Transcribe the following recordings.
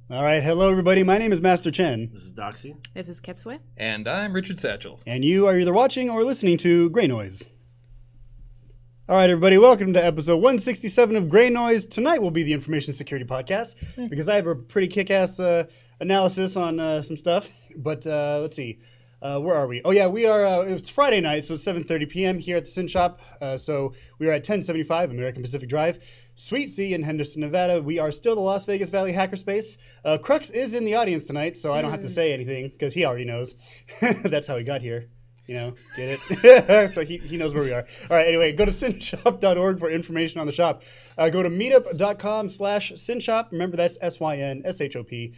All right, hello everybody. My name is Master Chen. This is Doxy. This is Kitswe. And I'm Richard Satchel. And you are either watching or listening to Greynoise. All right, everybody, welcome to episode 167 of Greynoise. Tonight will be the Information Security Podcast because I have a pretty kick-ass analysis on some stuff. But let's see. Where are we? Oh, yeah, we are. It's Friday night, so it's 7:30 p.m. here at the Sin Shop. So we are at 1075 American Pacific Drive, Suite C in Henderson, Nevada. We are still the Las Vegas Valley Hackerspace. Crux is in the audience tonight, so I don't have to say anything because he already knows. That's how he got here. You know, get it? So he knows where we are. All right, anyway, go to synshop.org for information on the shop. Go to meetup.com/synshop. Remember, that's SYNSHOP.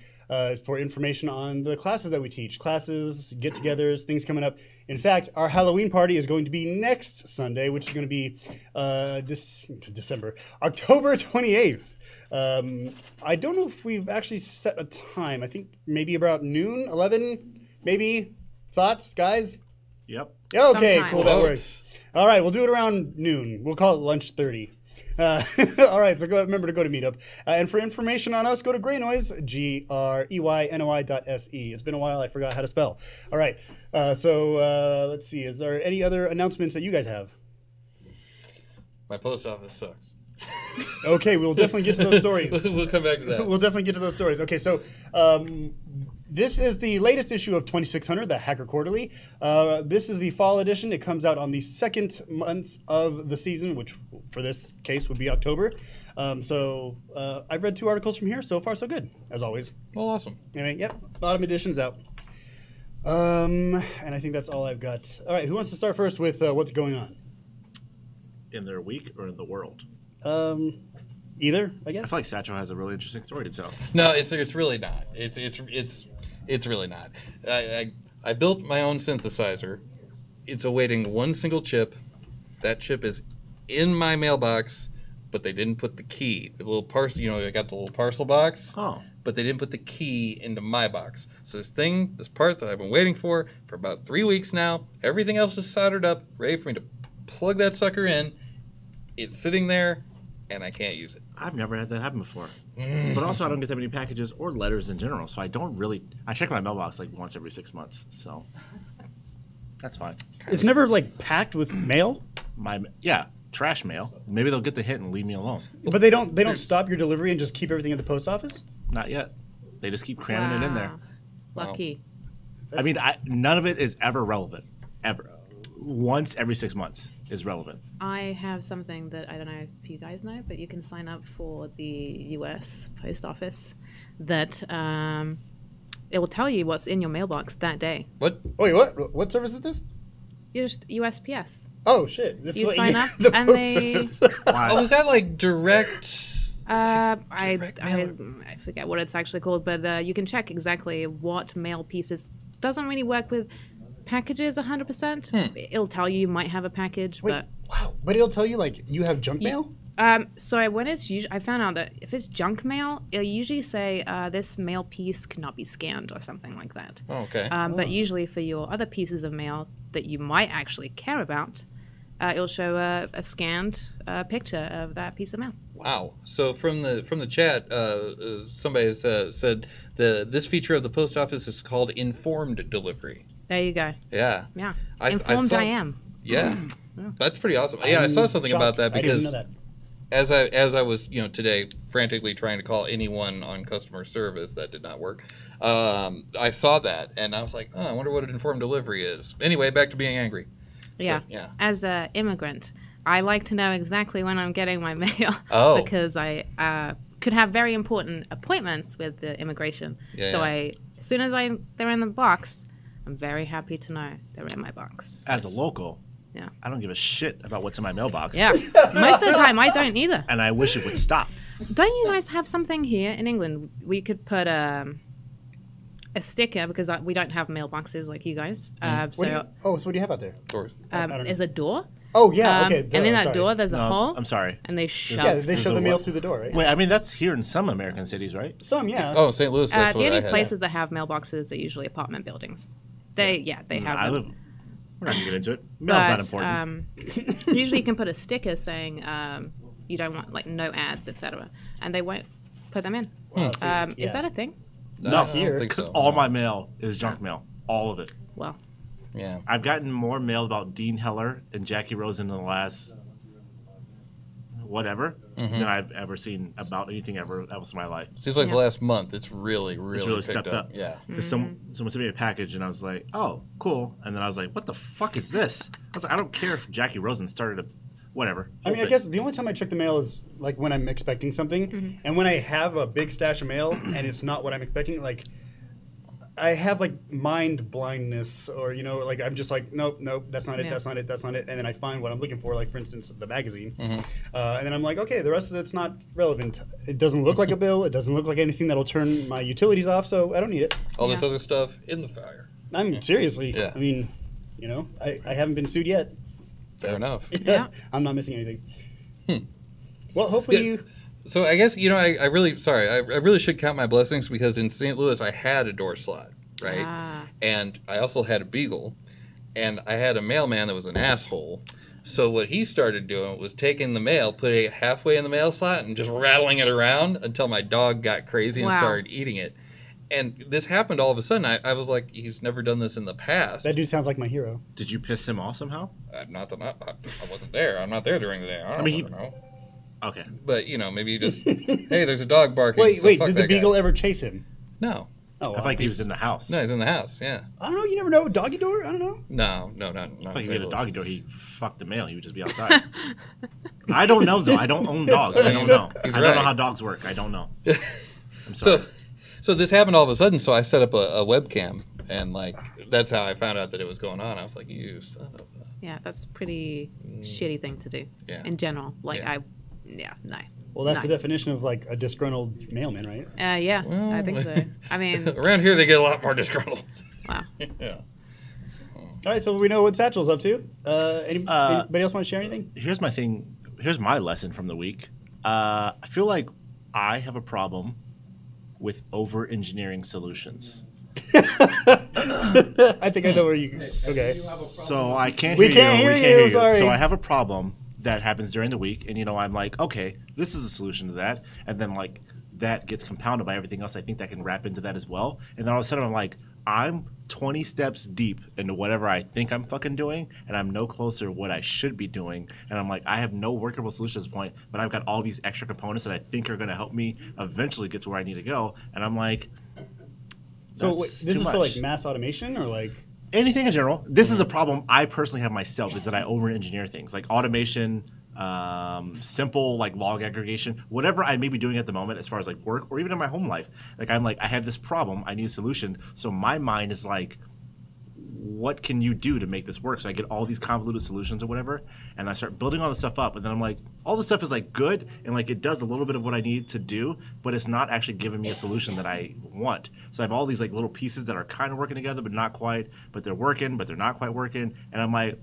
For information on the classes that we teach. Classes, get-togethers, things coming up. In fact, our Halloween party is going to be next Sunday, which is going to be October 28th. I don't know if we've actually set a time. I think maybe about noon, 11, maybe. Thoughts, guys? Yep. Okay, Sometime. cool, that works. All right, we'll do it around noon. We'll call it lunch 30. All right, so remember to go to Meetup. And for information on us, go to Greynoise, GREYNOI.SE. It's been a while, I forgot how to spell. All right, so let's see. Is there any other announcements that you guys have? My post office sucks. Okay, we'll definitely get to those stories. We'll come back to that. We'll definitely get to those stories. Okay, so this is the latest issue of 2600, the Hacker Quarterly. This is the fall edition. It comes out on the second month of the season, which for this case would be October. So I've read 2 articles from here. So far, so good, as always. Well, awesome. Anyway, yep, autumn edition's out. And I think that's all I've got. All right, who wants to start first with what's going on? In their week or in the world? Either, I guess. I feel like Satchel has a really interesting story to tell. No, it's really not. It's really not. I built my own synthesizer. It's awaiting one single chip. That chip is in my mailbox, but they didn't put the key. The little parcel, I got the little parcel box. Oh. But they didn't put the key into my box. So this part that I've been waiting for about 3 weeks now, everything else is soldered up, ready for me to plug that sucker in. It's sitting there, and I can't use it. I've never had that happen before. But also, I don't get that many packages or letters in general, so I check my mailbox like once every 6 months, so that's fine. It's never like packed with mail. Trash mail. Maybe they'll get the hint and leave me alone. But they don't stop your delivery and just keep everything at the post office? Not yet. They just keep cramming it in there. Lucky. I mean, none of it is ever relevant. Ever. Once every 6 months is relevant. I have something that I don't know if you guys know, but you can sign up for the US Post Office that it will tell you what's in your mailbox that day. What? Wait, what service is this? Just USPS. Oh, shit. You sign up the and post they... service. Wow. Oh, is that like direct? I forget what it's actually called, but you can check exactly what mail pieces. Doesn't really work with packages 100%. It'll tell you might have a package, Wait, but wow. But it'll tell you like you have junk mail? So when it's I found out that if it's junk mail, it'll usually say this mail piece cannot be scanned or something like that. Oh, okay. But usually for your other pieces of mail that you might actually care about, it'll show a scanned picture of that piece of mail. Wow. So from the chat, somebody has said this feature of the post office is called informed delivery. There you go. Yeah. Yeah. I am. Yeah. That's pretty awesome. Yeah, I saw something about that because I didn't know that. as I was today frantically trying to call anyone on customer service, that did not work. I saw that and I was like, oh, I wonder what an informed delivery is. Anyway, back to being angry. Yeah. But, yeah. As an immigrant, I like to know exactly when I'm getting my mail because I could have very important appointments with the immigration. As soon as they're in the box, I'm very happy to know they're in my box. As a local, yeah, I don't give a shit about what's in my mailbox. Yeah, most of the time I don't either. And I wish it would stop. Don't you guys have something here in England? We could put a sticker because we don't have mailboxes like you guys. So what do you have out there? Doors. Is a door. Oh yeah, okay. And in that door, there's a hole. I'm sorry. And they shove. Yeah, they shove the mail through the door, right? Wait, I mean that's here in some American cities, right? Some, yeah. Oh, St. Louis. That's The what only I had. places that have mailboxes are usually apartment buildings. They have. We're not gonna get into it. Mail's not important. Usually you can put a sticker saying you don't want no ads, etc., and they won't put them in. Is that a thing? No, here. Because all my mail is junk mail. All of it. Well. Yeah. I've gotten more mail about Dean Heller and Jackie Rosen in the last than I've ever seen about anything else in my life. Seems like the last month it's really stepped up. Yeah. Because someone sent me a package and I was like, oh, cool. And then I was like, what the fuck is this? I was like, I don't care if Jackie Rosen started whatever. I mean, I guess the only time I check the mail is like when I'm expecting something, and when I have a big stash of mail and it's not what I'm expecting, like I have like mind blindness, or like I'm just like, nope, that's not it, that's not it, and then I find what I'm looking for, like for instance the magazine, and then I'm like, okay, the rest of it's not relevant. It doesn't look like a bill. It doesn't look like anything that'll turn my utilities off, so I don't need it. All this other stuff in the fire. I'm seriously. Yeah. I mean, I haven't been sued yet. Fair enough. Yeah. I'm not missing anything. Well, hopefully you. So I guess I really should count my blessings, because in St. Louis I had a door slot, right? And I also had a beagle, and I had a mailman that was an asshole. So what he started doing was taking the mail, putting it halfway in the mail slot, and just rattling it around until my dog got crazy and started eating it. And this happened all of a sudden. I was like, he's never done this in the past. That dude sounds like my hero. Did you piss him off somehow? Not that I wasn't there. I'm not there during the day. I don't know. Okay. But, maybe you just, hey, there's a dog barking. Wait, so fuck did the that beagle guy. ever chase him? No. Oh, I think he was in the house. No, he's in the house, yeah. I don't know. You never know. Doggy door? I don't know. No, not If he had a doggy door, he'd fuck the mail. He would just be outside. I don't know, though. I don't own dogs. I don't know. I don't know how dogs work. I don't know. I'm sorry. So this happened all of a sudden, so I set up a webcam, and, that's how I found out that it was going on. I was like, you son of a... Yeah, that's a pretty shitty thing to do in general. No. Well, that's the definition of, a disgruntled mailman, right? Yeah, I think so. I mean... Around here, they get a lot more disgruntled. Wow. Yeah. All right, so we know what Satchel's up to. Anybody else want to share anything? Here's my thing. Here's my lesson from the week. I feel like I have a problem with Overengineering Solutions. I think I know where you... Okay. So I can't We hear can't you. hear you, sorry. So I have a problem that happens during the week, and I'm like, okay, this is a solution to that, and then that gets compounded by everything else I think that can wrap into that as well, and then all of a sudden I'm like, I'm 20 steps deep into whatever I think I'm fucking doing, and I'm no closer to what I should be doing, and I'm like, I have no workable solution at this point, but I've got all these extra components that I think are going to help me eventually get to where I need to go, and I'm like, so this is for mass automation or anything in general. This is a problem I personally have myself, is that I over-engineer things like automation, simple log aggregation, whatever I may be doing at the moment as far as work or even in my home life. I have this problem, I need a solution. So my mind is what can you do to make this work? So I get all these convoluted solutions or whatever, and I start building all this stuff up, and then I'm like, all this stuff is good, and it does a little bit of what I need to do, but it's not actually giving me a solution that I want. So I have all these little pieces that are kind of working together, but not quite, but they're working, but they're not quite working, and I'm like,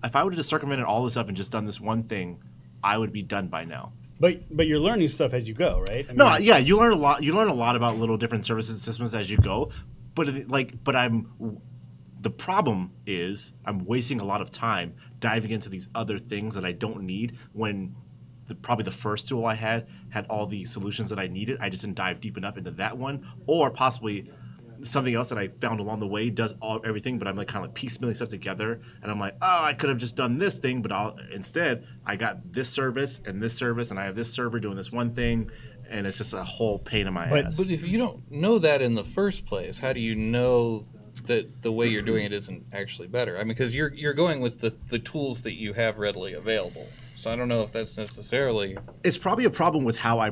if I would have just circumvented all this stuff and just done this one thing, I would be done by now. But you're learning stuff as you go, right? You learn a lot. You learn a lot about little different services and systems as you go, but the problem is I'm wasting a lot of time diving into these other things that I don't need when probably the first tool I had all the solutions that I needed. I just didn't dive deep enough into that one, or possibly something else that I found along the way does everything, but I'm kind of piecemealing stuff together, and I'm like, oh, I could have just done this thing, but instead I got this service, and I have this server doing this one thing, and it's just a whole pain in my ass. But if you don't know that in the first place, how do you know that the way you're doing it isn't actually better. I mean, because you're going with the tools that you have readily available. So I don't know if that's necessarily. It's probably a problem with how I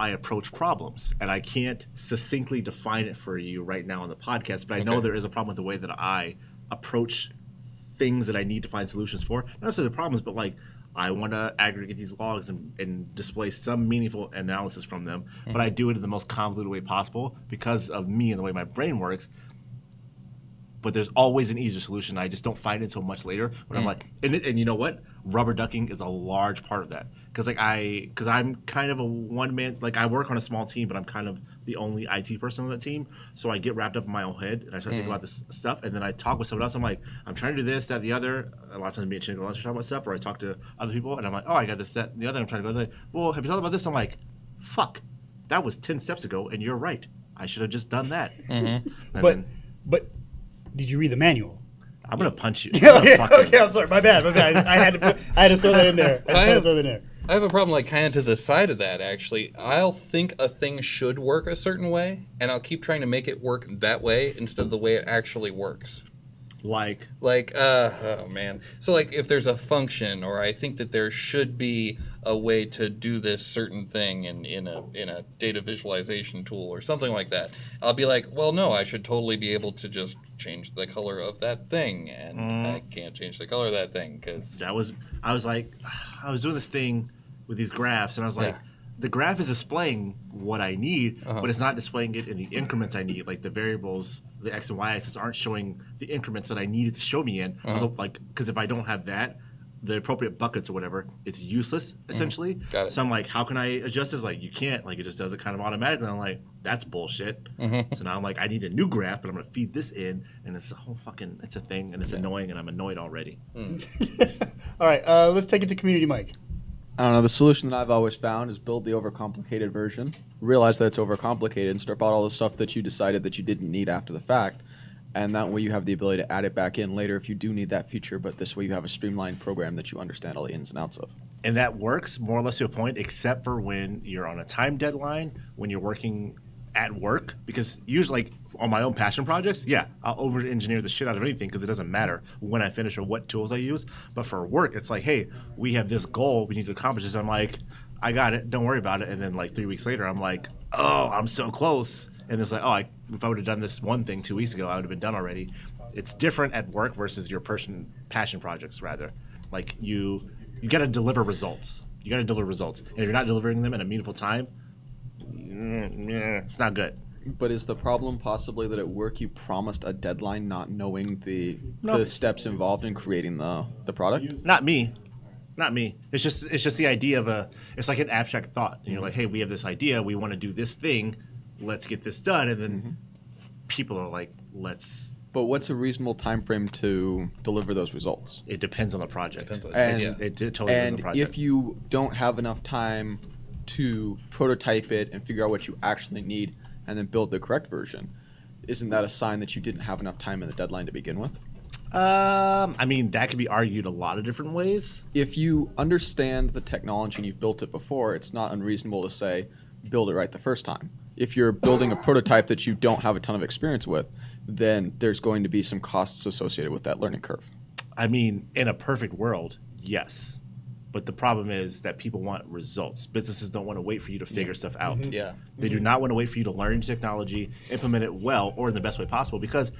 approach problems, and I can't succinctly define it for you right now on the podcast. But I know there is a problem with the way that I approach things that I need to find solutions for. Not necessarily the problems, but like I want to aggregate these logs and display some meaningful analysis from them. But I do it in the most convoluted way possible because of me and the way my brain works. But there's always an easier solution. I just don't find it until much later when I'm like, and you know what? Rubber ducking is a large part of that. Because I'm kind of a one man, like I work on a small team, but I'm kind of the only IT person on that team. So I get wrapped up in my own head and I start thinking about this stuff. And then I talk with someone else. I'm like, I'm trying to do this, that, the other. A lot of times me and Chin go talk about stuff, or I talk to other people and I'm like, oh, I got this, that, and the other. I'm trying to go there. Well, have you thought about this? I'm like, fuck, that was 10 steps ago and you're right. I should have just done that. But did you read the manual? I'm gonna punch you. Okay, I'm sorry. My bad. I had to throw that in there. I have a problem like kind of to the side of that, actually. I'll think a thing should work a certain way, and I'll keep trying to make it work that way instead of the way it actually works. Oh man. So like if there's a function, or I think that there should be a way to do this certain thing in a data visualization tool or something like that, I'll be like, well, no, I should totally be able to just change the color of that thing, and I can't change the color of that thing because I was doing this thing with these graphs, and I was like, the graph is displaying what I need, but it's not displaying it in the increments I need. Like the variables, the x and y axis aren't showing the increments that I needed to show me in. Because if I don't have that, the appropriate buckets or whatever, it's useless essentially. Got it. So I'm like, how can I adjust this? Like you can't. Like it just does it kind of automatically. And I'm like, that's bullshit. So now I'm like, I need a new graph, but I'm gonna feed this in, and it's a whole fucking, it's a thing, and it's annoying, and I'm annoyed already. All right, let's take it to Community Mike. I don't know, the solution that I've always found is build the overcomplicated version, realize that it's overcomplicated, and strip out all the stuff that you decided that you didn't need after the fact, and that way you have the ability to add it back in later if you do need that feature, but this way you have a streamlined program that you understand all the ins and outs of. And that works more or less to a point, except for when you're on a time deadline, when you're working at work, because usually like on my own passion projects, I'll over-engineer the shit out of anything because it doesn't matter when I finish or what tools I use. But for work, it's like, hey, we have this goal, we need to accomplish this. I'm like, I got it, don't worry about it. And then like 3 weeks later, I'm like, oh, I'm so close. And it's like, oh, if I would have done this one thing 2 weeks ago, I would have been done already. It's different at work versus your passion projects, rather. Like you got to deliver results. You got to deliver results. And if you're not delivering them in a meaningful time, it's not good. But is the problem possibly that at work you promised a deadline not knowing the steps involved in creating the product? Not me. It's just the idea of it's like an abstract thought. And you're like, hey, we have this idea, we want to do this thing, let's get this done. And then people are like, let's. But what's a reasonable time frame to deliver those results? It depends on the project. It totally depends on the project. And if you don't have enough time to prototype it and figure out what you actually need and then build the correct version, isn't that a sign that you didn't have enough time in the deadline to begin with? I mean, that could be argued a lot of different ways. If you understand the technology and you've built it before, it's not unreasonable to say, build it right the first time. If you're building a prototype that you don't have a ton of experience with, then there's going to be some costs associated with that learning curve. I mean, in a perfect world, yes. But the problem is that people want results. Businesses don't want to wait for you to figure stuff out. They do not want to wait for you to learn technology, implement it well, or in the best way possible, because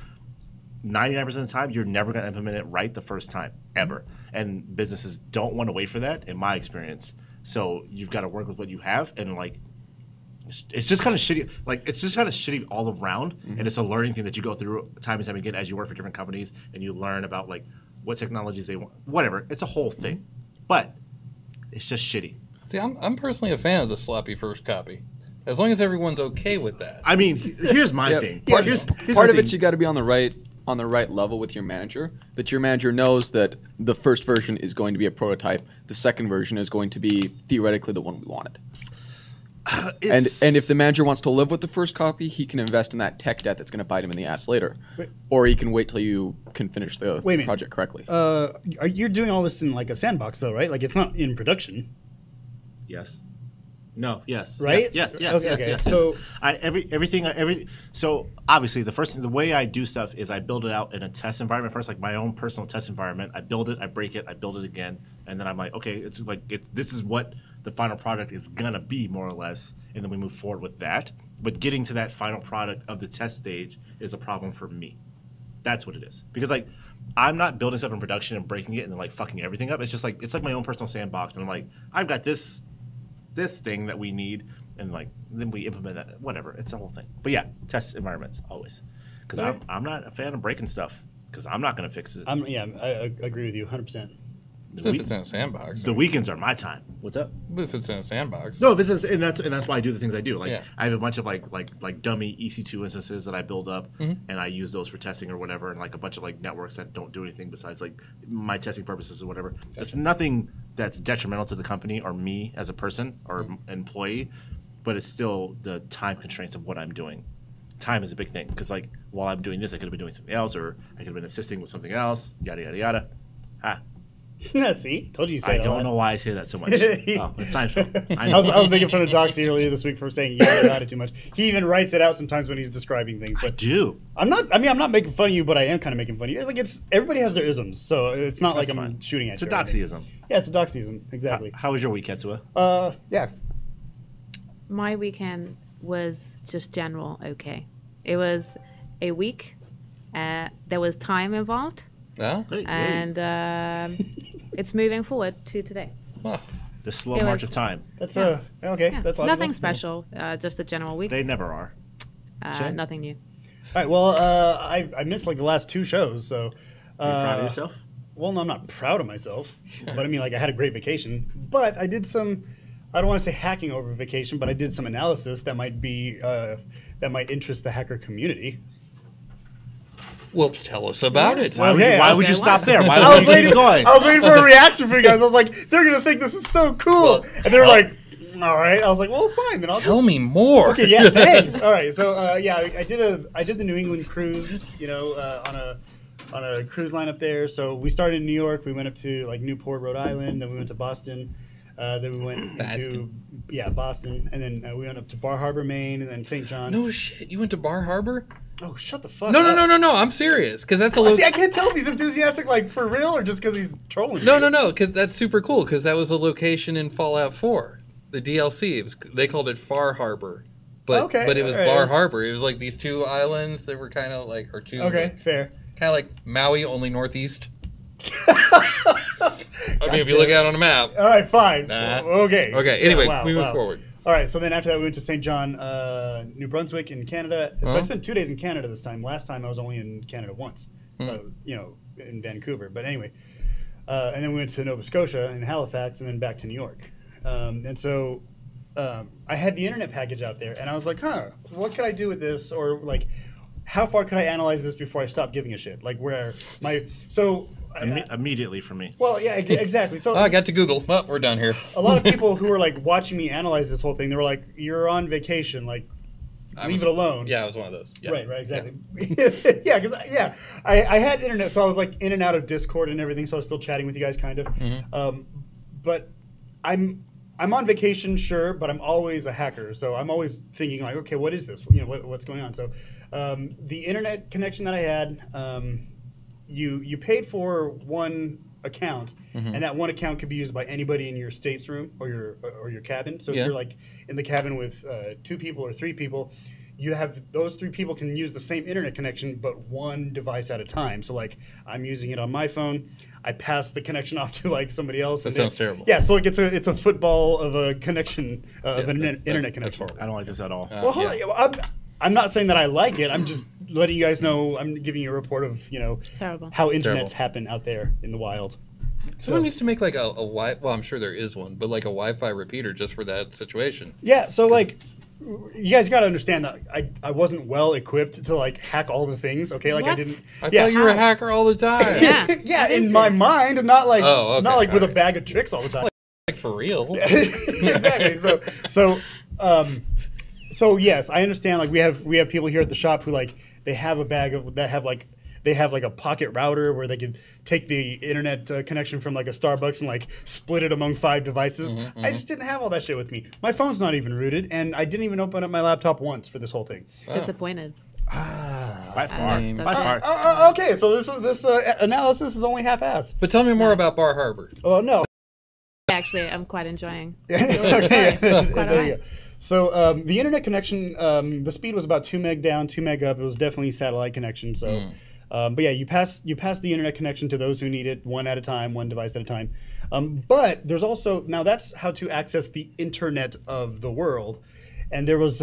99% of the time, you're never going to implement it right the first time, ever. And businesses don't want to wait for that, in my experience. So you've got to work with what you have, and like, it's just kind of shitty. Like, it's just kind of shitty all around, and it's a learning thing that you go through time and time again as you work for different companies, and you learn about like what technologies they want, whatever. It's a whole thing, but it's just shitty. See, I'm personally a fan of the sloppy first copy, as long as everyone's okay with that. I mean, here's my thing. Part of it's you got to be on the right level with your manager, that your manager knows that the first version is going to be a prototype, the second version is going to be theoretically the one we wanted. And if the manager wants to live with the first copy, he can invest in that tech debt that's going to bite him in the ass later. Or he can wait till you can finish the project correctly. You're doing all this in like a sandbox though, right? Like it's not in production. Yes. No. Yes. Right? Yes. Okay. Yes. So So obviously the way I do stuff is I build it out in a test environment first, like my own personal test environment. I build it, I break it, I build it again, and then I'm like, okay, this is what the final product is gonna be more or less, and then we move forward with that. But getting to that final product of the test stage is a problem for me. That's what it is. Because like I'm not building stuff in production and breaking it and then like fucking everything up. It's like my own personal sandbox, and I'm like, I've got this thing that we need, and like then we implement that. Whatever, it's a whole thing. But yeah, test environments always, because I'm not a fan of breaking stuff because I'm not going to fix it. I agree with you 100%. If it's in a sandbox. The weekends are my time. What's up? If it's in a sandbox. No, this is and that's why I do the things I do. Like Yeah. I have a bunch of like dummy EC2 instances that I build up, and I use those for testing or whatever, and like a bunch of like networks that don't do anything besides like my testing purposes or whatever. It's nothing that's detrimental to the company or me as a person or employee, but it's still the time constraints of what I'm doing. Time is a big thing because like while I'm doing this, I could have been doing something else, or I could have been assisting with something else. Yada yada yada. See, told you. I don't know why I say that so much. Oh, it's Seinfeld. I was making fun of Doxy earlier this week for saying yada yada too much. He even writes it out sometimes when he's describing things. But I do. I'm not making fun of you, but I am kind of making fun of you. Like everybody has their isms, so it's not That's like fine. I'm shooting at It's you. a doxyism. Yeah, it's a doxyism. Exactly. How was your week, Ketsua? Yeah. My weekend was just general okay. It was a week. There was time involved. Yeah? And it's moving forward to today. Oh. The slow march of time. That's Yeah. okay. Yeah. That's logical. Nothing special. Just a general week. They never are. Nothing new. All right. Well, I missed like the last two shows, so. Are you proud of yourself? Well, no, I'm not proud of myself, but I mean, like I had a great vacation. But I did some. I don't want to say hacking over vacation, but I did some analysis that might be that might interest the hacker community. Well, tell us about it. Why would you stop there? Why I would you keep going? was waiting for a reaction from you guys. I was like, they're gonna think this is so cool, Well, and they're like, all right. I was like, well, fine, then I'll Tell just... me more. Okay, yeah, thanks. All right, so yeah, I did the New England cruise, on a cruise line up there. So we started in New York. We went up to like Newport, Rhode Island. Then we went to Boston. Then we went to Boston, and then we went up to Bar Harbor, Maine, and then St. John. No shit. You went to Bar Harbor? Oh, shut the fuck up. No. I'm serious. Because that's a See, I can't tell if he's enthusiastic, like for real, or just because he's trolling me. No. Because that's super cool. Because that was a location in Fallout 4, the DLC. They called it Far Harbor, but it was all right. Bar Harbor. It was like these two islands that were kind of like Okay, fair. kind of like Maui, only northeast. I mean, if you look at it on a map. All right, fine. Nah. Okay. Okay. Anyway, Yeah, we move forward. All right, so then after that, we went to St. John, New Brunswick in Canada. So I spent 2 days in Canada this time. Last time I was only in Canada once, in Vancouver. But anyway, and then we went to Nova Scotia and Halifax, and then back to New York. And so I had the internet package out there, and I was like, what could I do with this? Or like, how far could I analyze this before I stop giving a shit? Like Immediately for me. Well, yeah, exactly. So I got to Google. Well, we're done here. a lot of people who were like watching me analyze this whole thing, they were like, "You're on vacation, like leave it alone." Yeah, I was one of those. Yeah. Right, exactly. Yeah, because I had internet, so I was like in and out of Discord and everything, so I was still chatting with you guys, kind of. Mm-hmm. But I'm on vacation, sure, but I'm always a hacker, so I'm always thinking like, okay, what is this? What's going on? So the internet connection that I had. You paid for one account, and that one account could be used by anybody in your state's room or your cabin. So if you're like in the cabin with 2 people or 3 people, you have those 3 people can use the same internet connection, but one device at a time. So like I'm using it on my phone, I pass the connection off to like somebody else. That sounds terrible. Yeah, so like it's a football of a connection of an internet connection. That's horrible. I don't like this at all. Well, hold on. I'm not saying that I like it. I'm just letting you guys know. I'm giving you a report of Terrible. how internets happen out there in the wild. Someone needs to make like a Wi. Well, I'm sure there is one, but like a Wi-Fi repeater just for that situation. Yeah. So like, you guys got to understand that I wasn't well equipped to like hack all the things. Okay, like I What? didn't. I thought you were a hacker all the time. Yeah. Yeah, in my mind, not like Oh, okay, not like with a alright. bag of tricks all the time. Like for real. Exactly. So yes, I understand. Like we have people here at the shop who like they have a bag of that have like they have like a pocket router where they could take the internet connection from like a Starbucks and like split it among 5 devices. I just didn't have all that shit with me. My phone's not even rooted, and I didn't even open up my laptop once for this whole thing. Disappointed. By far. By far. Okay, so this analysis is only half-assed. But tell me more about Bar Harbor. Oh, no. Actually, I'm quite enjoying. Okay, Quite there you go. So the internet connection, the speed was about 2 meg down, 2 meg up. It was definitely satellite connection. So, but yeah, you pass the internet connection to those who need it, one at a time, one device at a time. But there's also, now that's how to access the internet of the world. And there's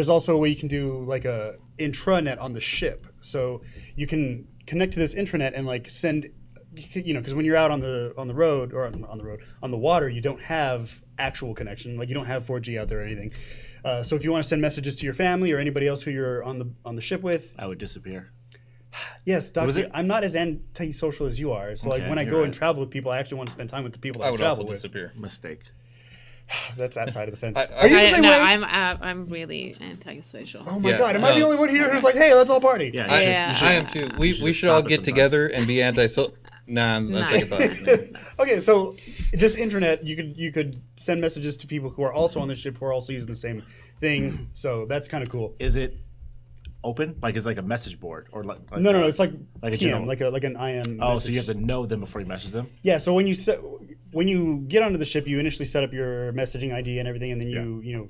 also a way you can do like a intranet on the ship. So you can connect to this intranet and like send, because when you're out on the road or on the water, you don't have actual connection. Like you don't have 4G out there or anything. So if you want to send messages to your family or anybody else who you're on the ship with, I would disappear. Yes, Doctor, I'm not as antisocial as you are. So like when I go and travel with people, I actually want to spend time with the people that I travel with. I would also disappear. Mistake. That's that side of the fence. Are you the same way? I'm really antisocial. Oh my god, am I the only one here who's like, hey, let's all party? Yeah, I am too. We should all get together and be antisocial. Nah, I'm thinking about it. Okay, so this internet, you could send messages to people who are also on the ship who are also using the same thing. So that's kind of cool. Is it open? Like it's like a message board or like no, it's like a PM, general, like an IM. Oh, message. so you have to know them before you message them? Yeah. So when you get onto the ship, you initially set up your messaging ID and everything, and then you know,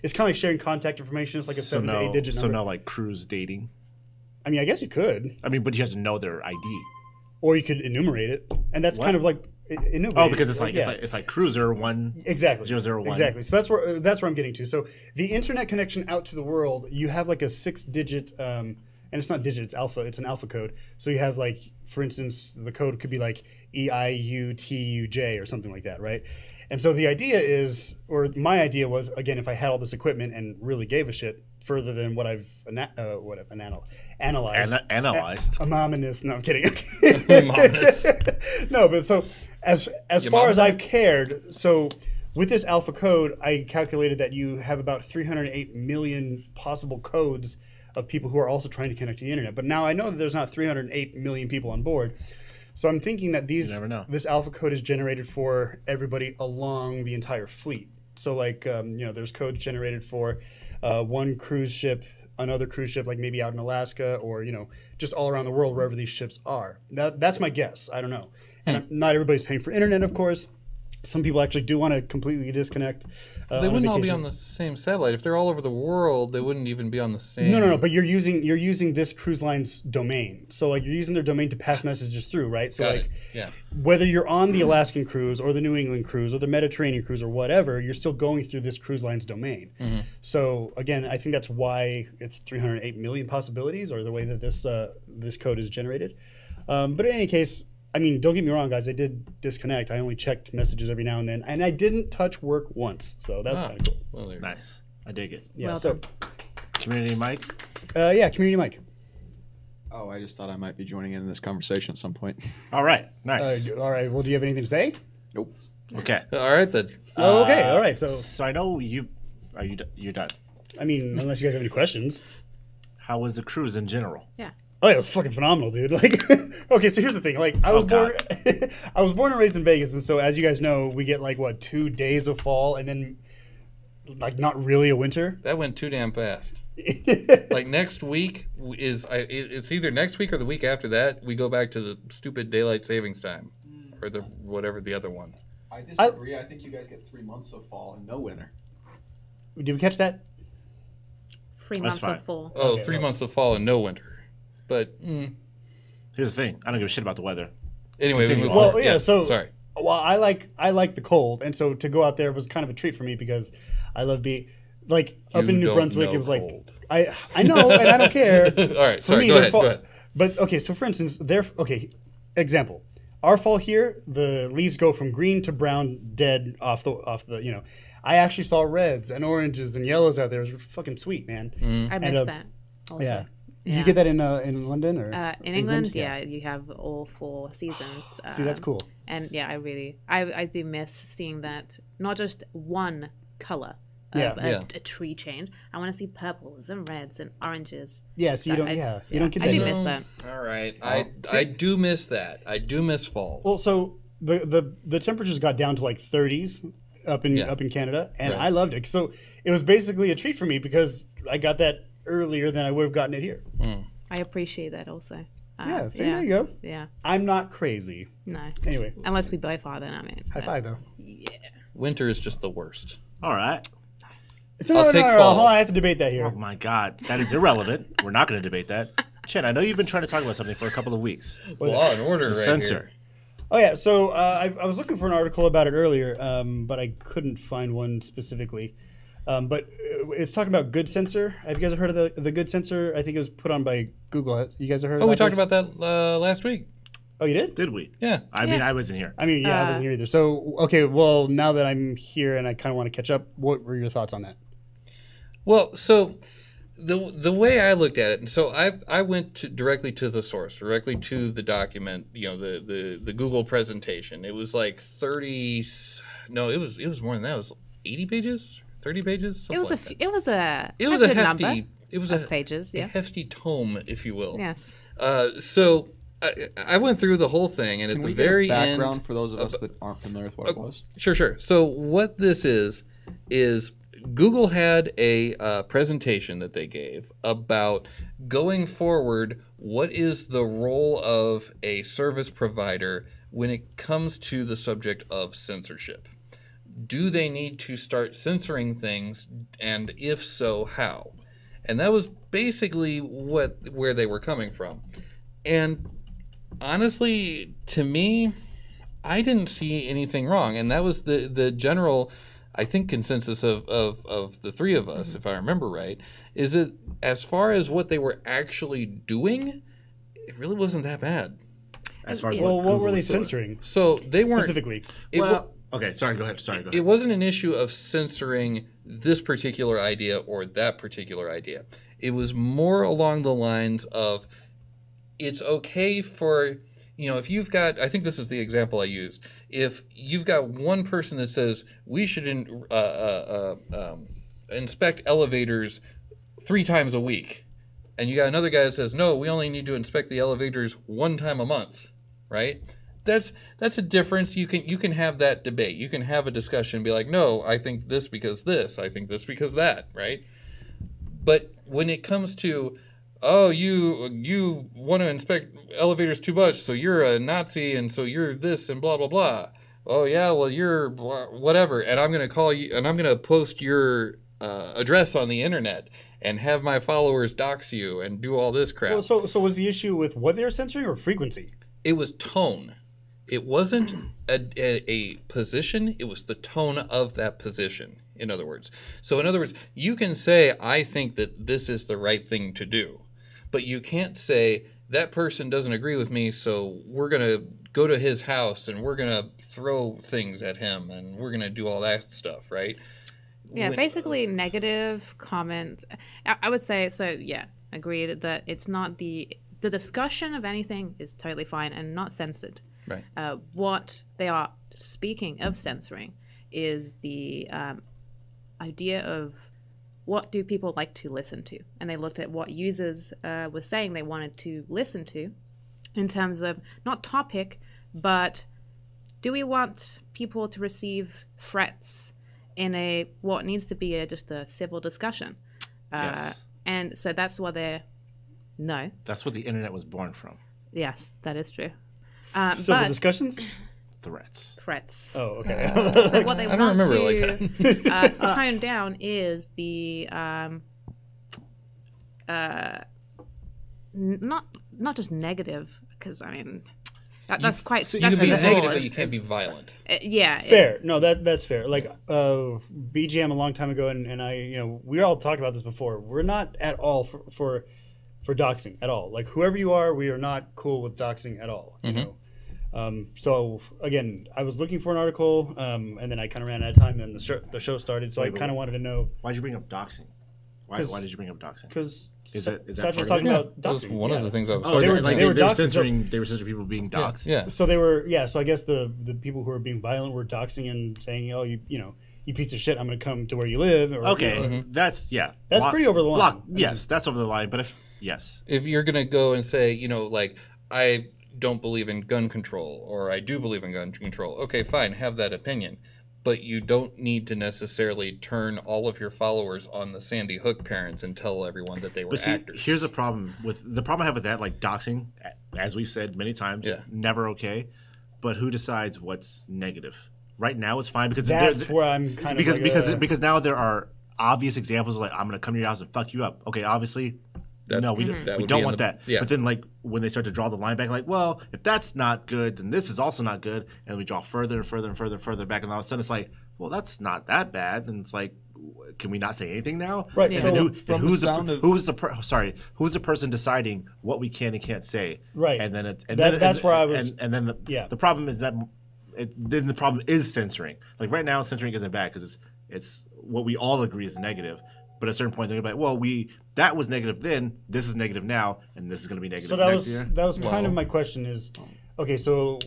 it's kind of like sharing contact information. It's like a 7 to 8 digit number. So no, like cruise dating. I mean, I guess you could. I mean, but you have to know their ID. Or you could enumerate it, and that's kind of like enumerate. Oh, because it's like cruiser 1 exactly 001. Exactly. So that's where I'm getting to. So the internet connection out to the world, you have like a 6-digit, and it's not digit, it's alpha. It's an alpha code. So you have like, for instance, the code could be like EIUTUJ or something like that, right? And so the idea is, or my idea was, again, if I had all this equipment and really gave a shit further than what I've analyzed. Analyzed. Ominous. No, I'm kidding. Ominous. No, but so as far as I've cared, so with this alpha code, I calculated that you have about 308 million possible codes of people who are also trying to connect to the internet. But now I know that there's not 308 million people on board. So I'm thinking that this alpha code is generated for everybody along the entire fleet. So like, there's codes generated for one cruise ship, another cruise ship, like maybe out in Alaska, or just all around the world wherever these ships are. That's my guess. I don't know. And not everybody's paying for internet, of course. Some people actually do want to completely disconnect. They wouldn't all be on the same satellite. If they're all over the world, they wouldn't even be on the same. No. But you're using this cruise line's domain. So like you're using their domain to pass messages through, right? So whether you're on the Alaskan cruise or the New England cruise or the Mediterranean cruise or whatever, you're still going through this cruise line's domain. Mm-hmm. So again, I think that's why it's 308 million possibilities, or the way that this code is generated. But in any case, I mean, don't get me wrong, guys. I did disconnect. I only checked messages every now and then, and I didn't touch work once. So that's kind of cool. Well, nice. I dig it. Yeah. Well so, community mic. Yeah, community mic. Oh, I just thought I might be joining in this conversation at some point. All right. Nice. All right. Well, do you have anything to say? Nope. Okay. All right then. Okay. All right. So I know you're done. I mean, unless you guys have any questions. How was the cruise in general? Yeah. Oh, yeah, it was fucking phenomenal, dude. Like, okay, so here's the thing. Like, I was born and raised in Vegas, and so as you guys know, we get like 2 days of fall, and then like not really a winter. That went too damn fast. Like next week it's either next week or the week after that we go back to the stupid daylight savings time, or the whatever the other one. I disagree. I think you guys get 3 months of fall and no winter. Did we catch that? 3 months of fall. Oh, okay, 3 months of fall and no winter. But here's the thing: I don't give a shit about the weather. Anyway, we move on. Well, yeah. So sorry. Well, I like the cold, and so to go out there was kind of a treat for me because I love being like up in New Brunswick. It was cold. like I know, and I don't care. All right, sorry. Go ahead. But okay, so for instance, example. Our fall here, the leaves go from green to brown, dead off the. I actually saw reds and oranges and yellows out there. It was fucking sweet, man. I missed that. Also. Yeah. You get that in London or in England? Yeah, you have all 4 seasons. See, that's cool. And yeah, I do miss seeing that, not just one color of a tree change. I want to see purples and reds and oranges. Yeah, so you don't get that. I do miss that. All right. I do miss that. I do miss fall. Well, so the temperatures got down to like 30s up in Canada, and I loved it. So it was basically a treat for me because I got that earlier than I would have gotten it here. I appreciate that also. There you go. Yeah. I'm not crazy. No. Anyway. Unless we both are, then I mean. High five, though. Yeah. Winter is just the worst. All right. I'll take fall. Hold on, I have to debate that here. Oh my God, that is irrelevant. We're not going to debate that. Chen, I know you've been trying to talk about something for a couple of weeks. Law and order, right Censor. here. Oh yeah, so I was looking for an article about it earlier, but I couldn't find one specifically. But it's talking about Good Censor. Have you guys heard of the Good Censor? I think it was put on by Google. You guys have heard? We talked about that last week. Oh, you did? Did we? Yeah. I mean, I wasn't here. I mean, I wasn't here either. So, okay, well, now that I'm here and I kind of want to catch up, what were your thoughts on that? Well, so the way I looked at it, and so I went directly to the source, directly to the document, the Google presentation. It was like 30. No, it was more than that. It was 80 pages, 30 pages. It was a hefty number. It was of pages. Yeah. A hefty tome, if you will. Yes. So I went through the whole thing, and at the very end, background for those of us that aren't familiar with what it was. Sure. So what this is Google had a presentation that they gave about going forward. What is the role of a service provider when it comes to the subject of censorship? Do they need to start censoring things, and if so, how? And that was basically where they were coming from. And honestly, to me, I didn't see anything wrong, and that was the general, I think, consensus of the three of us, if I remember right, is that as far as what they were actually doing, it really wasn't that bad. As far as what were they censoring? So they weren't specifically. Okay, sorry, go ahead. It wasn't an issue of censoring this particular idea or that particular idea. It was more along the lines of, it's okay for, if you've got, I think this is the example I used, if you've got one person that says we should inspect elevators 3 times a week, and you got another guy that says, no, we only need to inspect the elevators 1 time a month, right? That's a difference. You can have that debate. You can have a discussion and be like, no, I think this because this. I think this because that, right? But when it comes to, oh, you want to inspect elevators too much, so you're a Nazi, and so you're this and blah, blah, blah. Oh, yeah, well, you're whatever, and I'm going to call you, and I'm going to post your address on the internet and have my followers dox you and do all this crap. Well, so was the issue with what they were censoring or frequency? It was tone. It wasn't a position. It was the tone of that position, in other words. So in other words, you can say, I think that this is the right thing to do. But you can't say, that person doesn't agree with me, so we're going to go to his house and we're going to throw things at him and we're going to do all that stuff, right? Yeah, basically negative comments. I would say, so yeah, agreed that it's not the discussion of anything is totally fine and not censored. Right. What they are speaking of censoring is the idea of what do people like to listen to. And they looked at what users were saying they wanted to listen to in terms of not topic, but do we want people to receive threats in what needs to be just a civil discussion? Yes. And so that's what no. That's what the internet was born from. Yes, that is true. Civil discussions? Threats. Oh, okay. So what they want to tone down is the not just negative, because I mean that's quite. So that's you can be negative, broad. but you can't be violent. Yeah. Fair. No, that's fair. Like BGM a long time ago, and I, we all talked about this before. We're not at all for doxing at all. Like whoever you are, we are not cool with doxing at all. You know. So again, I was looking for an article, and then I kind of ran out of time, and the show started. So I kind of wanted to know. Why'd you bring up doxing? Why did you bring up doxing? Because Satch was talking about doxing. That was one of the things I was. Oh, they were doxing, censoring. They were censoring people being doxed. Yeah. So they were. Yeah. So I guess the people who were being violent were doxing and saying, oh, you piece of shit, I'm going to come to where you live. Or, Okay, you know, that's pretty over the line. Yes, that's over the line. But if you're gonna go and say, you know, like, I don't believe in gun control, or I do believe in gun control, okay, fine, have that opinion. But you don't need to necessarily turn all of your followers on the Sandy Hook parents and tell everyone that they were actors. Here's the problem I have with that, like doxing, as we've said many times, never okay. But who decides what's negative? Right now, it's fine because that's where I'm kind of because now there are obvious examples of, like, I'm going to come to your house and fuck you up. Okay, obviously. We don't want that. Yeah. But then, like, when they start to draw the line back, like, well, if that's not good, then this is also not good. And we draw further and further and further and further back. And all of a sudden, it's like, well, that's not that bad. And it's like, can we not say anything now? Right. Yeah. So who's the person deciding what we can and can't say? Right. And then the problem is that then the problem is censoring. Like, right now, censoring isn't bad because it's what we all agree is negative. But at a certain point, they're going to be like, well, that was negative then, this is negative now, and this is going to be negative next year. That was kind of my question is, okay, so,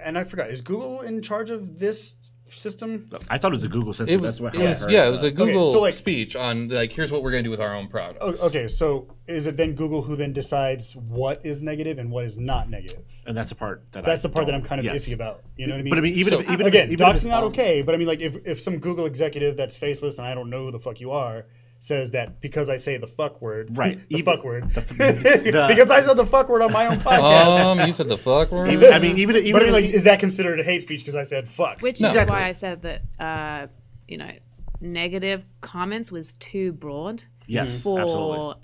and I forgot, is Google in charge of this system? I thought it was a Google censor. It was a Google speech on, like, here's what we're going to do with our own products. Okay, so is it then Google who then decides what is negative and what is not negative? And that's the part that I'm kind of iffy about. You know what I mean? But I mean, even doxing not okay. But I mean, like, if some Google executive that's faceless and I don't know who the fuck you are says that because I say the fuck word, right? Fuck word, because I said the fuck word on my own podcast. You said the fuck word. But I mean, like, is that considered a hate speech because I said fuck? Which is why I said that negative comments was too broad. Yes, absolutely.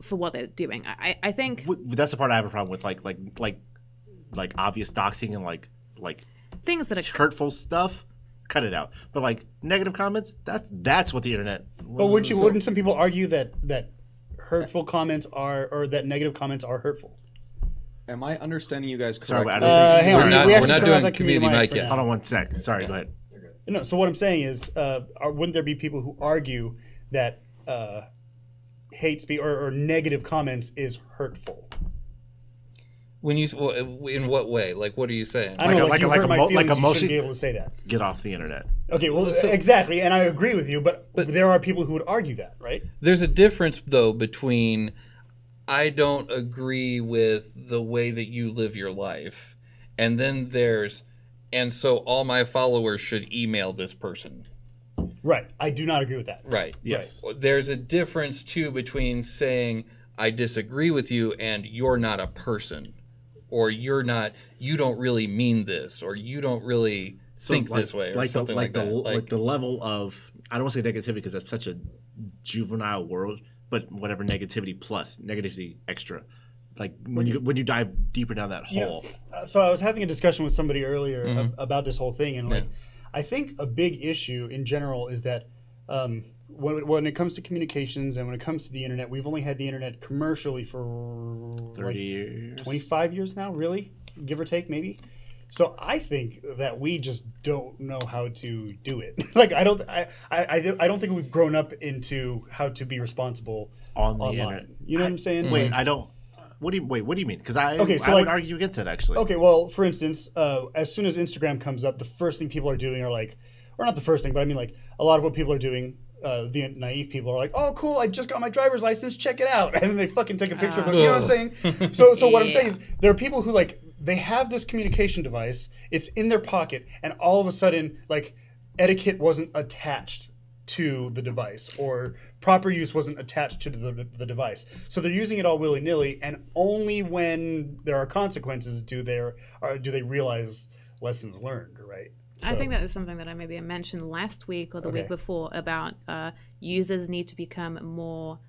For what they're doing, I think that's the part I have a problem with, like obvious doxing and like things that are hurtful stuff. Cut it out. But like negative comments, that's what the internet. But wouldn't some people argue that hurtful comments or that negative comments are hurtful? Am I understanding you guys correctly? We're not doing community mic yet. Hold on one sec. Sorry, go ahead. No, so what I'm saying is, wouldn't there be people who argue that hate speech or negative comments is hurtful? When you in what way? Like, what are you saying? I don't know, like a motion. You shouldn't be able to say that. Get off the internet. Okay, well, exactly, and I agree with you, but there are people who would argue that, right? There's a difference, though, between I don't agree with the way that you live your life, and then and so all my followers should email this person. Right, I do not agree with that. Right. Yes. Right. There's a difference, too, between saying I disagree with you and you're not a person. Or you don't really mean this, or you don't really think this way, or something like that. Like the level of, I don't want to say negativity because that's such a juvenile world, but whatever negativity plus, negativity extra. Like when you dive deeper down that hole. So I was having a discussion with somebody earlier about this whole thing, and I think a big issue in general is that when it comes to communications and when it comes to the internet, we've only had the internet commercially for 30 years, 25 years now, really, give or take, maybe. So I think that we just don't know how to do it. Like I don't think we've grown up into how to be responsible on the online. internet. You know what I'm saying? Wait, I don't. What do you mean? Because I would argue against it, actually. Okay, well, for instance, as soon as Instagram comes up, the first thing people are doing are like, or not the first thing, but I mean like a lot of what people are doing. The naive people are like, oh, cool, I just got my driver's license, check it out. And then they fucking take a picture of them. You know what I'm saying? So what I'm saying is there are people who, like, they have this communication device, it's in their pocket, and all of a sudden, like, etiquette wasn't attached to the device or proper use wasn't attached to the device. So they're using it all willy-nilly, and only when there are consequences do they realize lessons learned, right? I think that is something that I maybe mentioned last week or the week before about users need to become more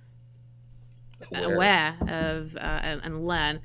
aware of and learn.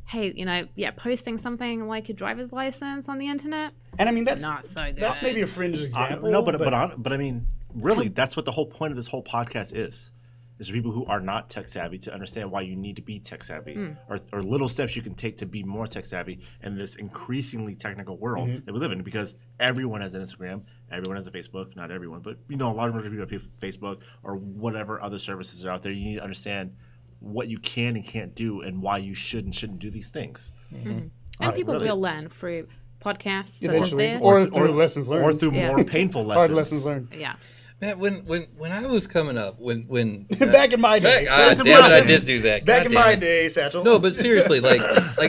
Hey, posting something like your driver's license on the internet. And I mean that's not so good. That's maybe a fringe example. No, but I mean, really, that's what the whole point of this whole podcast is for people who are not tech savvy to understand why you need to be tech savvy or little steps you can take to be more tech savvy in this increasingly technical world that we live in, because everyone has an Instagram, everyone has a Facebook, not everyone, but a lot of people have Facebook or whatever other services are out there. You need to understand what you can and can't do and why you should and shouldn't do these things. And people will learn through podcasts such as Eventually, this. or through lessons learned, or through more painful lessons. hard lessons learned. Yeah. Man, when I was coming up, when Back in my day, damn it, I did do that. back God in damn my it. day, Satchel. No, but seriously, like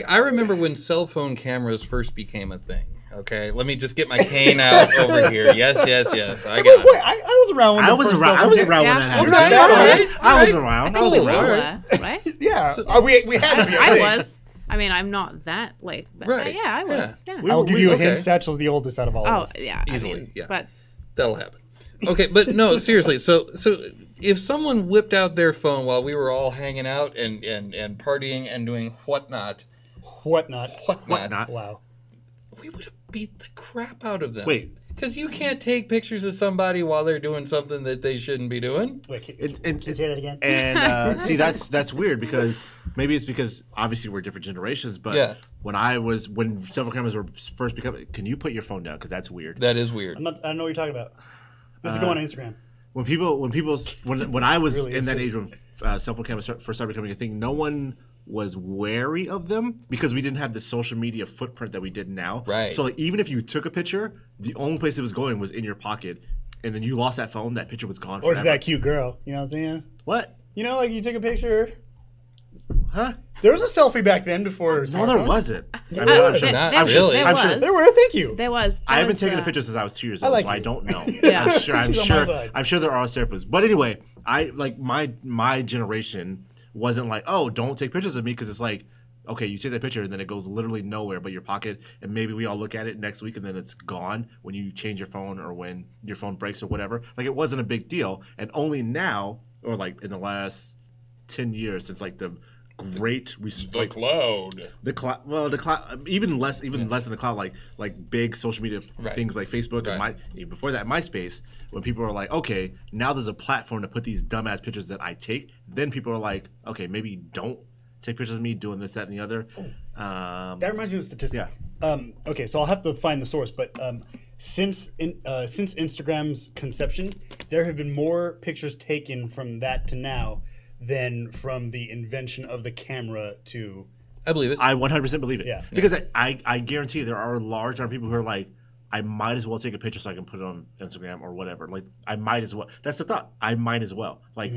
I remember when cell phone cameras first became a thing. Okay, let me just get my cane out over here. Yes, I got Wait, it. I was around when I the was first around. cell I phone was came- around when Yeah. that happened. Okay, I all right. I was around. I was We all around. were, right? Yeah, we had to be. I was. I mean, I'm not that late. But Right. yeah, I was. Yeah. I'll give you a hint. okay. Satchel's the oldest out of all Oh, of us. yeah. Easily, I mean, yeah. But That'll happen. Okay, but no, seriously. So if someone whipped out their phone while we were all hanging out and partying and doing whatnot, Whatnot. Whatnot. Wow. we would have beat the crap out of them. Wait. Because you can't take pictures of somebody while they're doing something that they shouldn't be doing. Wait, can And you say that again? And see, that's weird because maybe it's because obviously we're different generations. But Yeah. when several cameras were first becoming, can you put your phone down? Because that's weird. That is weird. I don't know what you're talking about. This is going on Instagram. When I was Really in that is. age when cell phone cameras first started becoming a thing, no one was wary of them because we didn't have the social media footprint that we did now. Right. So like, even if you took a picture, the only place it was going was in your pocket, and then you lost that phone, that picture was gone Or forever. to that cute girl. You know what I'm saying? What? You know, like you took a picture. Huh? There was a selfie back then before. No, there smartphones. wasn't. I mean, Oh, I'm sure. Not there, really. There I'm was. sure. There were. Thank you. There was. I haven't there taken a was, picture since I was 2 years I old, like so I you. don't know. Yeah. She's on my side. I'm sure there are therapists. But anyway, I like my generation wasn't like, oh, don't take pictures of me because it's like, okay, you take that picture and then it goes literally nowhere but your pocket, and maybe we all look at it next week and then it's gone when you change your phone or when your phone breaks or whatever. Like it wasn't a big deal, and only now or like in the last 10 years since like the great like cloud. the cloud, even less than the cloud, like big social media Right. things like Facebook Right. and before that MySpace, when people are like, okay, now there's a platform to put these dumbass pictures that I take, then people are like, okay, maybe don't take pictures of me doing this, that, and the other. That reminds me of a statistic. Okay, so I'll have to find the source, but since Instagram's conception, there have been more pictures taken from that to now than from the invention of the camera to. I believe it. I 100% believe it. Yeah. Because I guarantee there are a large number of people who are like, I might as well take a picture so I can put it on Instagram or whatever. Like, I might as well. That's the thought. I might as well. Like,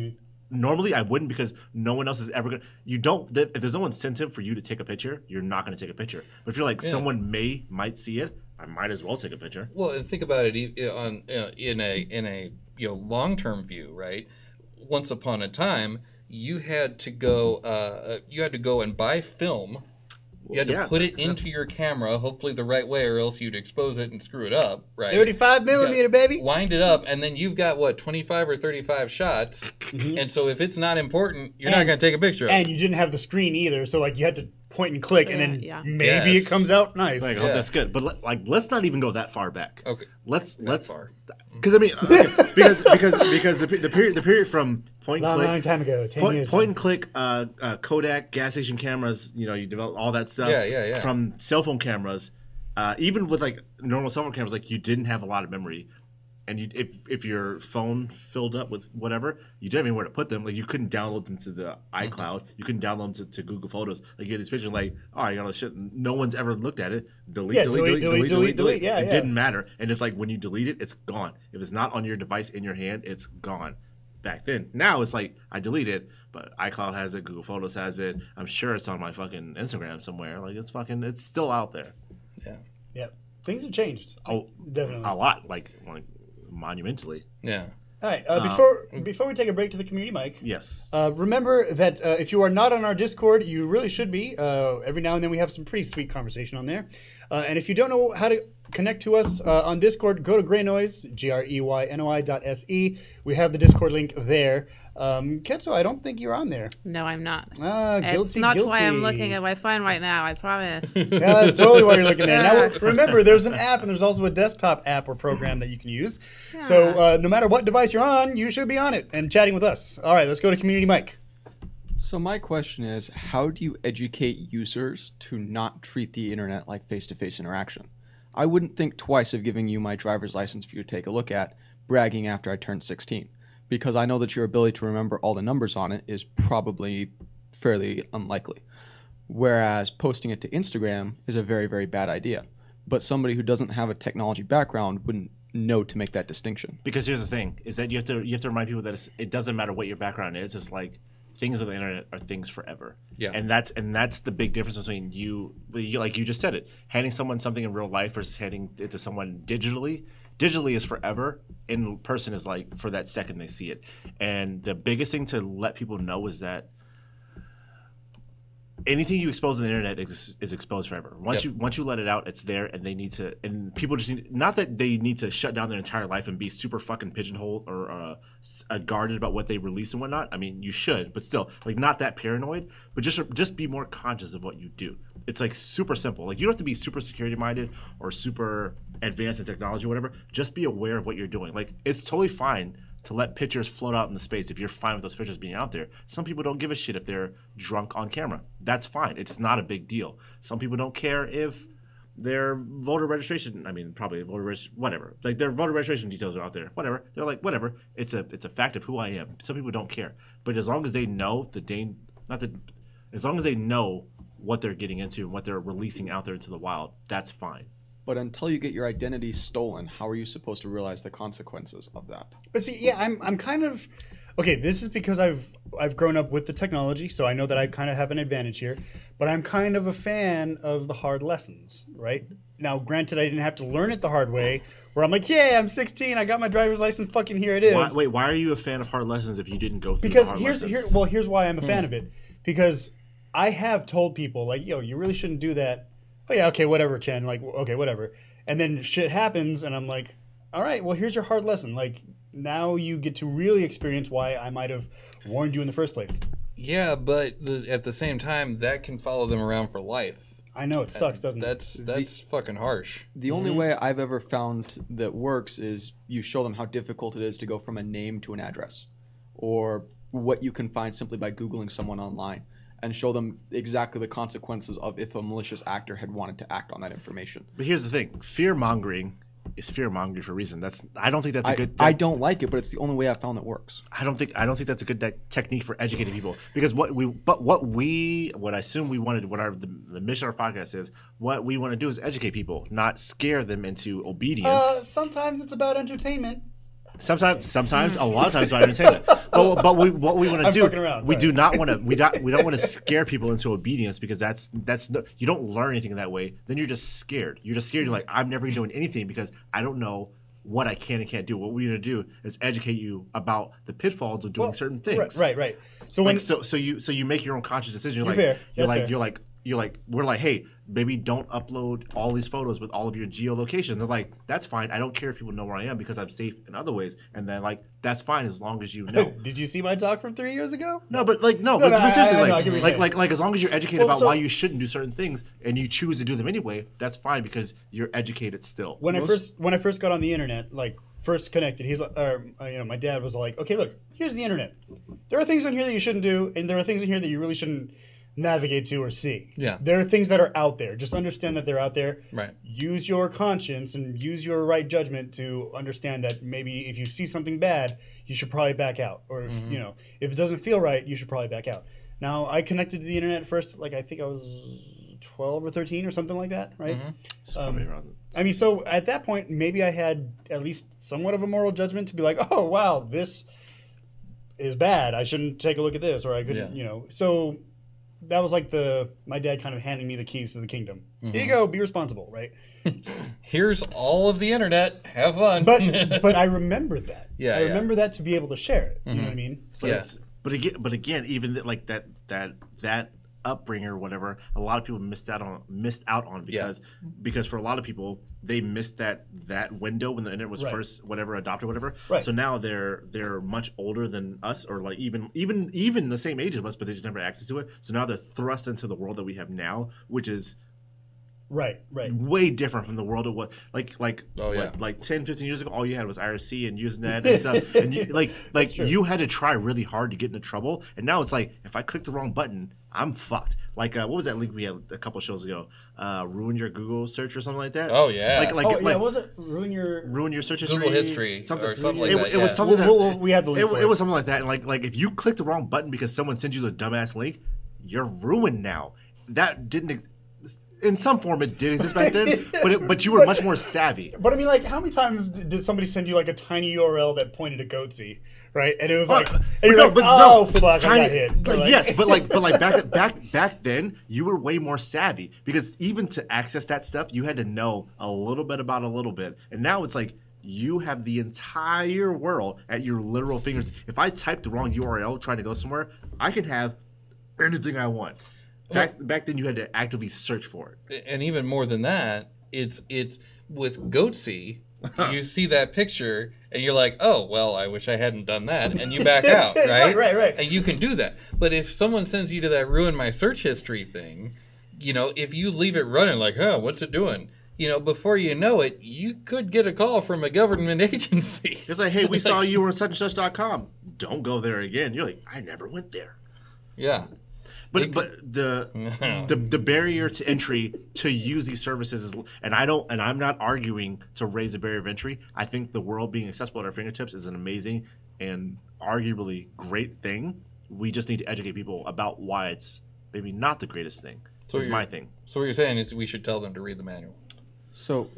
normally I wouldn't because no one else is ever going to. You don't. If there's no incentive for you to take a picture, you're not going to take a picture. But if you're like, someone might see it, I might as well take a picture. Well, and think about it in a long-term view, right? Once upon a time, you had to go and buy film. You had to put it into your camera, hopefully the right way, or else you'd expose it and screw it up, right? 35 millimeter, baby. Wind it up, and then you've got, 25 or 35 shots, and so if it's not important, you're not going to take a picture of it. And you didn't have the screen either, so like you had to point and click, and then maybe Yes. it comes out nice. Like, I hope that's good. But let's not even go that far back. Okay. Let's far. because I mean because the period from point long, click long time ago, 10 years. point and click Kodak gas station cameras, you develop all that stuff. Yeah. From cell phone cameras, even with like normal cell phone cameras, like you didn't have a lot of memory, and if your phone filled up with whatever, you didn't have anywhere to put them. Like you couldn't download them to the iCloud, you couldn't download them to Google Photos. Like you get these pictures, like, oh, I got all this shit. No one's ever looked at it. Delete. Yeah, it yeah. didn't matter, and it's like when you delete it, it's gone. If it's not on your device in your hand, it's gone. Back then, now it's like I delete it, but iCloud has it, Google Photos has it. I'm sure it's on my fucking Instagram somewhere. Like it's still out there. Yeah, things have changed. Oh, Definitely. a lot, like monumentally. Yeah. All right. Before we take a break to the community mic, Yes. remember that if you are not on our Discord, you really should be. Every now and then we have some pretty sweet conversation on there. And if you don't know how to connect to us on Discord, go to Greynoise, GREYNOI.se. We have the Discord link there. Ketso, I don't think you're on there. No, I'm not. Guilty, It's not guilty. why I'm looking at my phone right now, I promise. Yeah, that's totally why you're looking there. Now, remember, there's an app, and there's also a desktop app or program that you can use. So no matter what device you're on, you should be on it and chatting with us. All right, let's go to Community Mic. So my question is, how do you educate users to not treat the internet like face-to-face interaction? I wouldn't think twice of giving you my driver's license for you to take a look at, bragging after I turned 16, because I know that your ability to remember all the numbers on it is probably fairly unlikely. Whereas posting it to Instagram is a very, very bad idea, but somebody who doesn't have a technology background wouldn't know to make that distinction. Because here's the thing: is that you have to remind people that it doesn't matter what your background is. It's like things on the internet are things forever. Yeah. And that's the big difference between you, like you just said it, handing someone something in real life versus handing it to someone digitally. Digitally is forever. In person is like for that second they see it. And the biggest thing to let people know is that anything you expose on the internet is exposed forever. Once you let it out, it's there, and they need to. And people just need, not that they need to shut down their entire life and be super fucking pigeonholed or guarded about what they release and whatnot. I mean, you should, but still, like, not that paranoid. But just be more conscious of what you do. It's like super simple. Like, you don't have to be super security minded or super advanced in technology or whatever. Just be aware of what you're doing. Like, it's totally fine to let pictures float out in the space if you're fine with those pictures being out there. Some people don't give a shit if they're drunk on camera. That's fine. It's not a big deal. Some people don't care if their voter registration, I mean, probably voter registration, whatever. Like, their voter registration details are out there. Whatever. They're like, whatever. It's a fact of who I am. Some people don't care. But as long as they know as long as they know what they're getting into and what they're releasing out there into the wild, that's fine. But until you get your identity stolen, how are you supposed to realize the consequences of that? But see, yeah, I'm kind of okay. This is because I've grown up with the technology, so I know that I kind of have an advantage here. But I'm kind of a fan of the hard lessons, right? Now, granted, I didn't have to learn it the hard way. Where I'm like, yeah, I'm 16, I got my driver's license, fucking here it is. Why are you a fan of hard lessons if you didn't go through the hard lessons? Here's why I'm a fan of it. Because I have told people, like, yo, you really shouldn't do that. Oh yeah, okay, whatever, Chen. Like, okay, whatever. And then shit happens, and I'm like, all right, well, here's your hard lesson. Like, now you get to really experience why I might have warned you in the first place. Yeah, but at the same time, that can follow them around for life. I know, it sucks, doesn't it? That's fucking harsh. The only way I've ever found that works is you show them how difficult it is to go from a name to an address, or what you can find simply by Googling someone online, and show them exactly the consequences of if a malicious actor had wanted to act on that information. But here's the thing: fear-mongering is fear-mongering for a reason. I don't think that's a good. I don't like it, but it's the only way I've found that works. I don't think that's a good technique for educating people, because what I assume we wanted, the mission of our podcast is, what we want to do is educate people, not scare them into obedience. Sometimes it's about entertainment. Sometimes, a lot of times, about entertainment. But what we want to do, we don't want to scare people into obedience, because that's you don't learn anything that way. Then you're just scared. You're You're like, I'm never doing anything because I don't know what I can and can't do. What we're going to do is educate you about the pitfalls of doing certain things. Right. So when so you make your own conscious decision. You're like, we're like, hey, maybe don't upload all these photos with all of your geolocation. They're like, that's fine. I don't care if people know where I am because I'm safe in other ways. And then, like, that's fine as long as you know. Did you see my talk from 3 years ago? No, but seriously, like as long as you're educated about why you shouldn't do certain things and you choose to do them anyway, that's fine because you're educated still. When I first got on the internet, like first connected, he's like, my dad was like, okay, look, here's the internet. There are things on here that you shouldn't do, and there are things in here that you really shouldn't navigate to or see. Yeah. There are things that are out there. Just understand that they're out there. Right. Use your conscience and use your right judgment to understand that maybe if you see something bad, you should probably back out. Or if, if it doesn't feel right, you should probably back out. Now, I connected to the internet first, like I think I was 12 or 13 or something like that, right? I mean, so at that point, maybe I had at least somewhat of a moral judgment to be like, oh, wow, this is bad. I shouldn't take a look at this, or I couldn't, So that was like my dad kind of handing me the keys to the kingdom. Here you go, be responsible, right? Here's all of the internet. Have fun. But I remembered that. Yeah, I remember that to be able to share it. You know what I mean? So But again, even like that upbringing or whatever, a lot of people missed out on because for a lot of people they missed that window when the internet was first adopted, whatever. Right. So now they're much older than us, or like even the same age as us, but they just never had access to it. So now they're thrust into the world that we have now, which is right way different from the world of what like 10, 15 years ago, all you had was IRC and Usenet and stuff, and you had to try really hard to get into trouble, and now it's like, if I click the wrong button, I'm fucked. Like what was that link we had a couple shows ago? Ruin your Google search or something like that. Oh yeah. What was it? Ruin your search history. Google history or something like that. It was something that we had the link. It was something like that, and like if you click the wrong button because someone sends you the dumbass link, you're ruined now. That didn't. in some form it did exist back then, but you were much more savvy. But I mean, like, how many times did somebody send you like a tiny URL that pointed to Goatsy, right? And it was like, and you're like, oh fuck, I got hit. Like, yes, but like back then, you were way more savvy because even to access that stuff, you had to know a little bit about a little bit, and now it's like you have the entire world at your literal fingers. If I type the wrong URL trying to go somewhere, I can have anything I want. Back then, you had to actively search for it. And even more than that, it's with Goatsy, you see that picture, and you're like, oh, well, I wish I hadn't done that, and you back out, right? Right. And you can do that. But if someone sends you to that ruin my search history thing, you know, if you leave it running like, what's it doing? You know, before you know it, you could get a call from a government agency. It's like, hey, we saw you were on such.com. Don't go there again. You're like, I never went there. Yeah. But the barrier to entry to use these services is, and I'm not arguing to raise the barrier of entry. I think the world being accessible at our fingertips is an amazing and arguably great thing. We just need to educate people about why it's maybe not the greatest thing. So it's my thing. So what you're saying is we should tell them to read the manual. So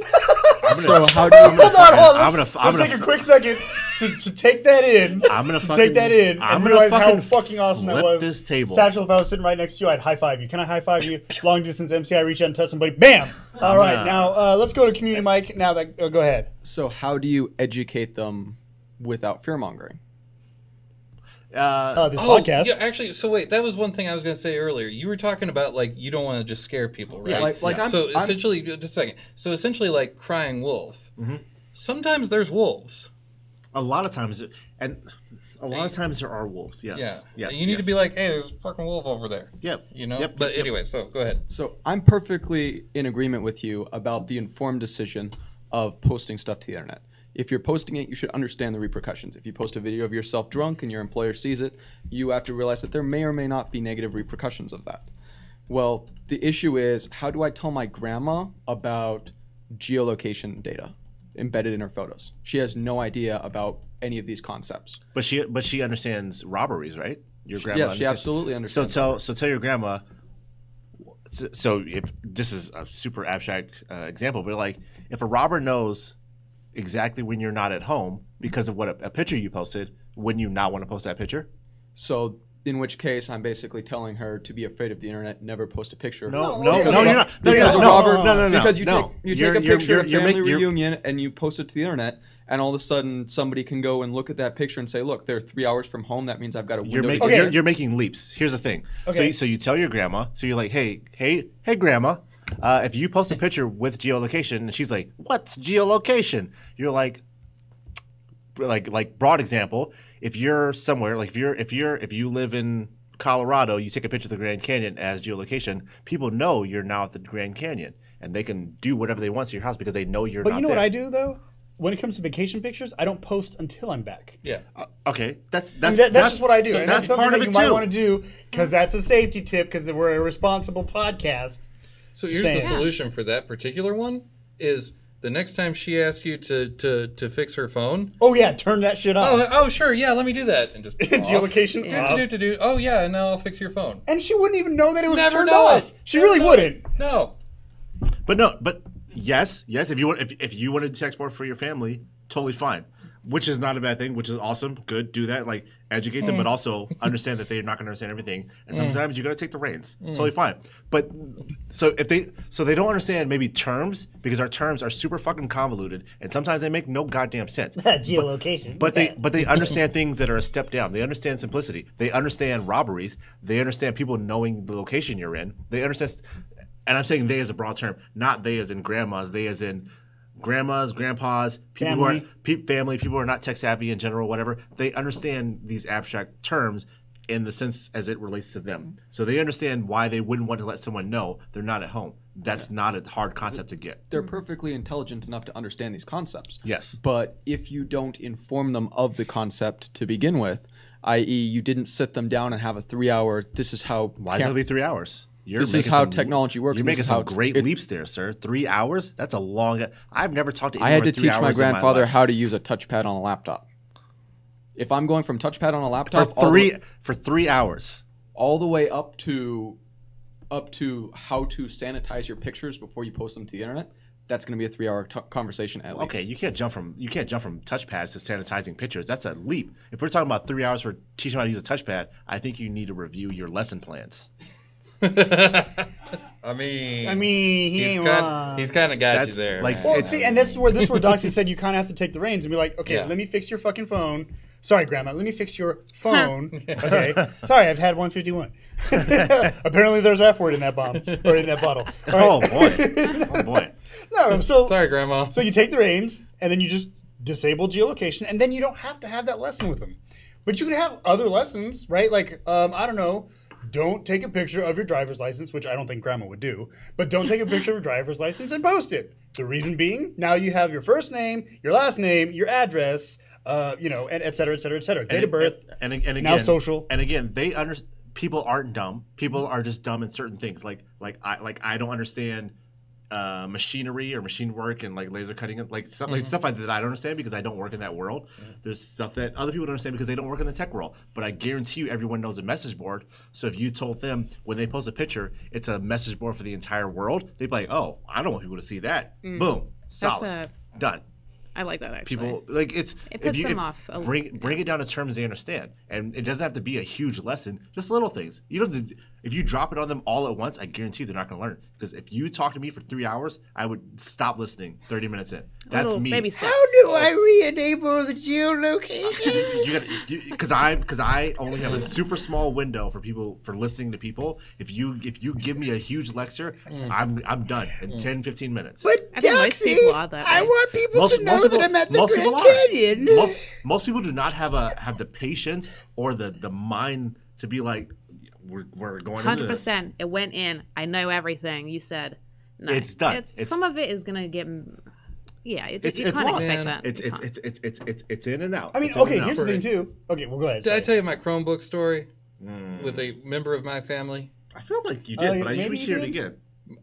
how do you... Hold on. Let's take a quick second to take that in. I'm gonna take that in and realize how fucking awesome that was. This table. Satchel, if I was sitting right next to you, I'd high five you. Can I high five you? Long distance MCI, reach out and touch somebody. Bam! All right, now let's go to community mic. Now that go ahead. So how do you educate them without fear mongering? This podcast. Yeah, actually, so wait, that was one thing I was going to say earlier. You were talking about, like, you don't want to just scare people, right? Yeah, essentially, just a second. So essentially, like, crying wolf. Mm-hmm. Sometimes there's wolves. A lot of times there are wolves, yes. Yeah. Yes, you need to be like, hey, there's a fucking wolf over there. Yep. You know? But anyway, so go ahead. So I'm perfectly in agreement with you about the informed decision of posting stuff to the internet. If you're posting it, you should understand the repercussions. If you post a video of yourself drunk and your employer sees it, you have to realize that there may or may not be negative repercussions of that. Well, the issue is, how do I tell my grandma about geolocation data embedded in her photos? She has no idea about any of these concepts. But she understands robberies, right? Your grandma. Yeah, she absolutely understands. So tell your grandma. So if this is a super abstract example, but like if a robber knows exactly when you're not at home because of what a picture you posted, wouldn't you not want to post that picture? So in which case, I'm basically telling her to be afraid of the internet, never post a picture. No, you're not. Because you take a picture of a family reunion and you post it to the internet, and all of a sudden somebody can go and look at that picture and say, look, they're 3 hours from home. That means I've got a window. You're making leaps. Here's the thing. Okay. So you tell your grandma. So you're like, hey, grandma. If you post a picture with geolocation, and she's like, "What's geolocation?" You're like broad example. If you're somewhere, like if you live in Colorado, you take a picture of the Grand Canyon as geolocation. People know you're now at the Grand Canyon, and they can do whatever they want to your house because they know you're. But not you know there. what I do though? When it comes to vacation pictures, I don't post until I'm back. Yeah. Okay. That's just what I do. So and that's something part of that it you might too. want to do because that's a safety tip because we're a responsible podcast. So here's the solution for that particular one is the next time she asks you to fix her phone. Oh yeah, turn that shit off. Oh sure, yeah, let me do that and just geolocation. Do. Oh yeah, and now I'll fix your phone. And she wouldn't even know that it was turned off. She really wouldn't. No. But yes. If you wanted to export for your family, totally fine. Which is not a bad thing, which is awesome. Good, do that. Like, educate them, but also understand that they're not going to understand everything. And sometimes you got to take the reins. Totally fine. But so they don't understand maybe terms because our terms are super fucking convoluted, and sometimes they make no goddamn sense. Geolocation. But they understand things that are a step down. They understand simplicity. They understand robberies. They understand people knowing the location you're in. They understand, and I'm saying they as a broad term, not they as in grandmas. They as in grandmas, grandpas, people who are family, people who are not tech savvy in general, whatever. They understand these abstract terms in the sense as it relates to them. So they understand why they wouldn't want to let someone know they're not at home. That's not a hard concept to get. They're perfectly intelligent enough to understand these concepts. Yes. But if you don't inform them of the concept to begin with, i.e. you didn't sit them down and have a 3-hour, this is how... Why does it be 3 hours? This is how technology works. You're making some great leaps there, sir. 3 hours? That's a long... I've never talked to anyone I had to 3 teach my hours in grandfather life. how to use a touchpad on a laptop. If I'm going from touchpad on a laptop... For 3 hours. All the way up to up to how to sanitize your pictures before you post them to the internet, that's going to be a 3-hour conversation at least. Okay, you can't jump from touchpads to sanitizing pictures. That's a leap. If we're talking about 3 hours for teaching how to use a touchpad, I think you need to review your lesson plans. I mean, he he's kind of got you there. Like, well, see, and this is where Doxy said you kind of have to take the reins and be like, okay, let me fix your fucking phone. Sorry, Grandma, let me fix your phone. Okay, sorry, I've had 151. Apparently, there's F word in that bomb or in that bottle. All right. Oh boy. No, so sorry, Grandma. So you take the reins and then you just disable geolocation, and then you don't have to have that lesson with them. But you can have other lessons, right? Like, I don't know. Don't take a picture of your driver's license, which I don't think Grandma would do, but don't take a picture of your driver's license and post it. The reason being, now you have your first name, your last name, your address, and et cetera, et cetera, et cetera. Date of birth, and again, now social. And again, people aren't dumb. People are just dumb in certain things. Like I don't understand machinery or machine work and like laser cutting, like stuff like that I don't understand because I don't work in that world. There's stuff that other people don't understand because they don't work in the tech world. But I guarantee you everyone knows a message board. So if you told them when they post a picture, it's a message board for the entire world, they'd be like, oh, I don't want people to see that. Boom. Solid. Done. I like that actually. People like it puts them off. Bring it down to terms they understand, and it doesn't have to be a huge lesson. Just little things. You don't have to, if you drop it on them all at once, I guarantee they're not going to learn. Because if you talk to me for 3 hours, I would stop listening 30 minutes in. That's me. Baby steps. How do I re-enable the geolocation? Because I only have a super small window for listening to people. If you give me a huge lecture, I'm done in 10, 15 minutes. But I think most people are that way. I want people to know that I'm at the Grand Canyon. Most people do not have the patience or the mind to be like, we're going 100%. Into this. 100%. It went in. I know everything. You said. No. It's done. Some of it is gonna get. Yeah, you can't expect that. It's in and out. I mean, okay. Here's the thing too. Okay, well, go ahead. Did I tell you my Chromebook story with a member of my family? I feel like you did, but I usually share it again.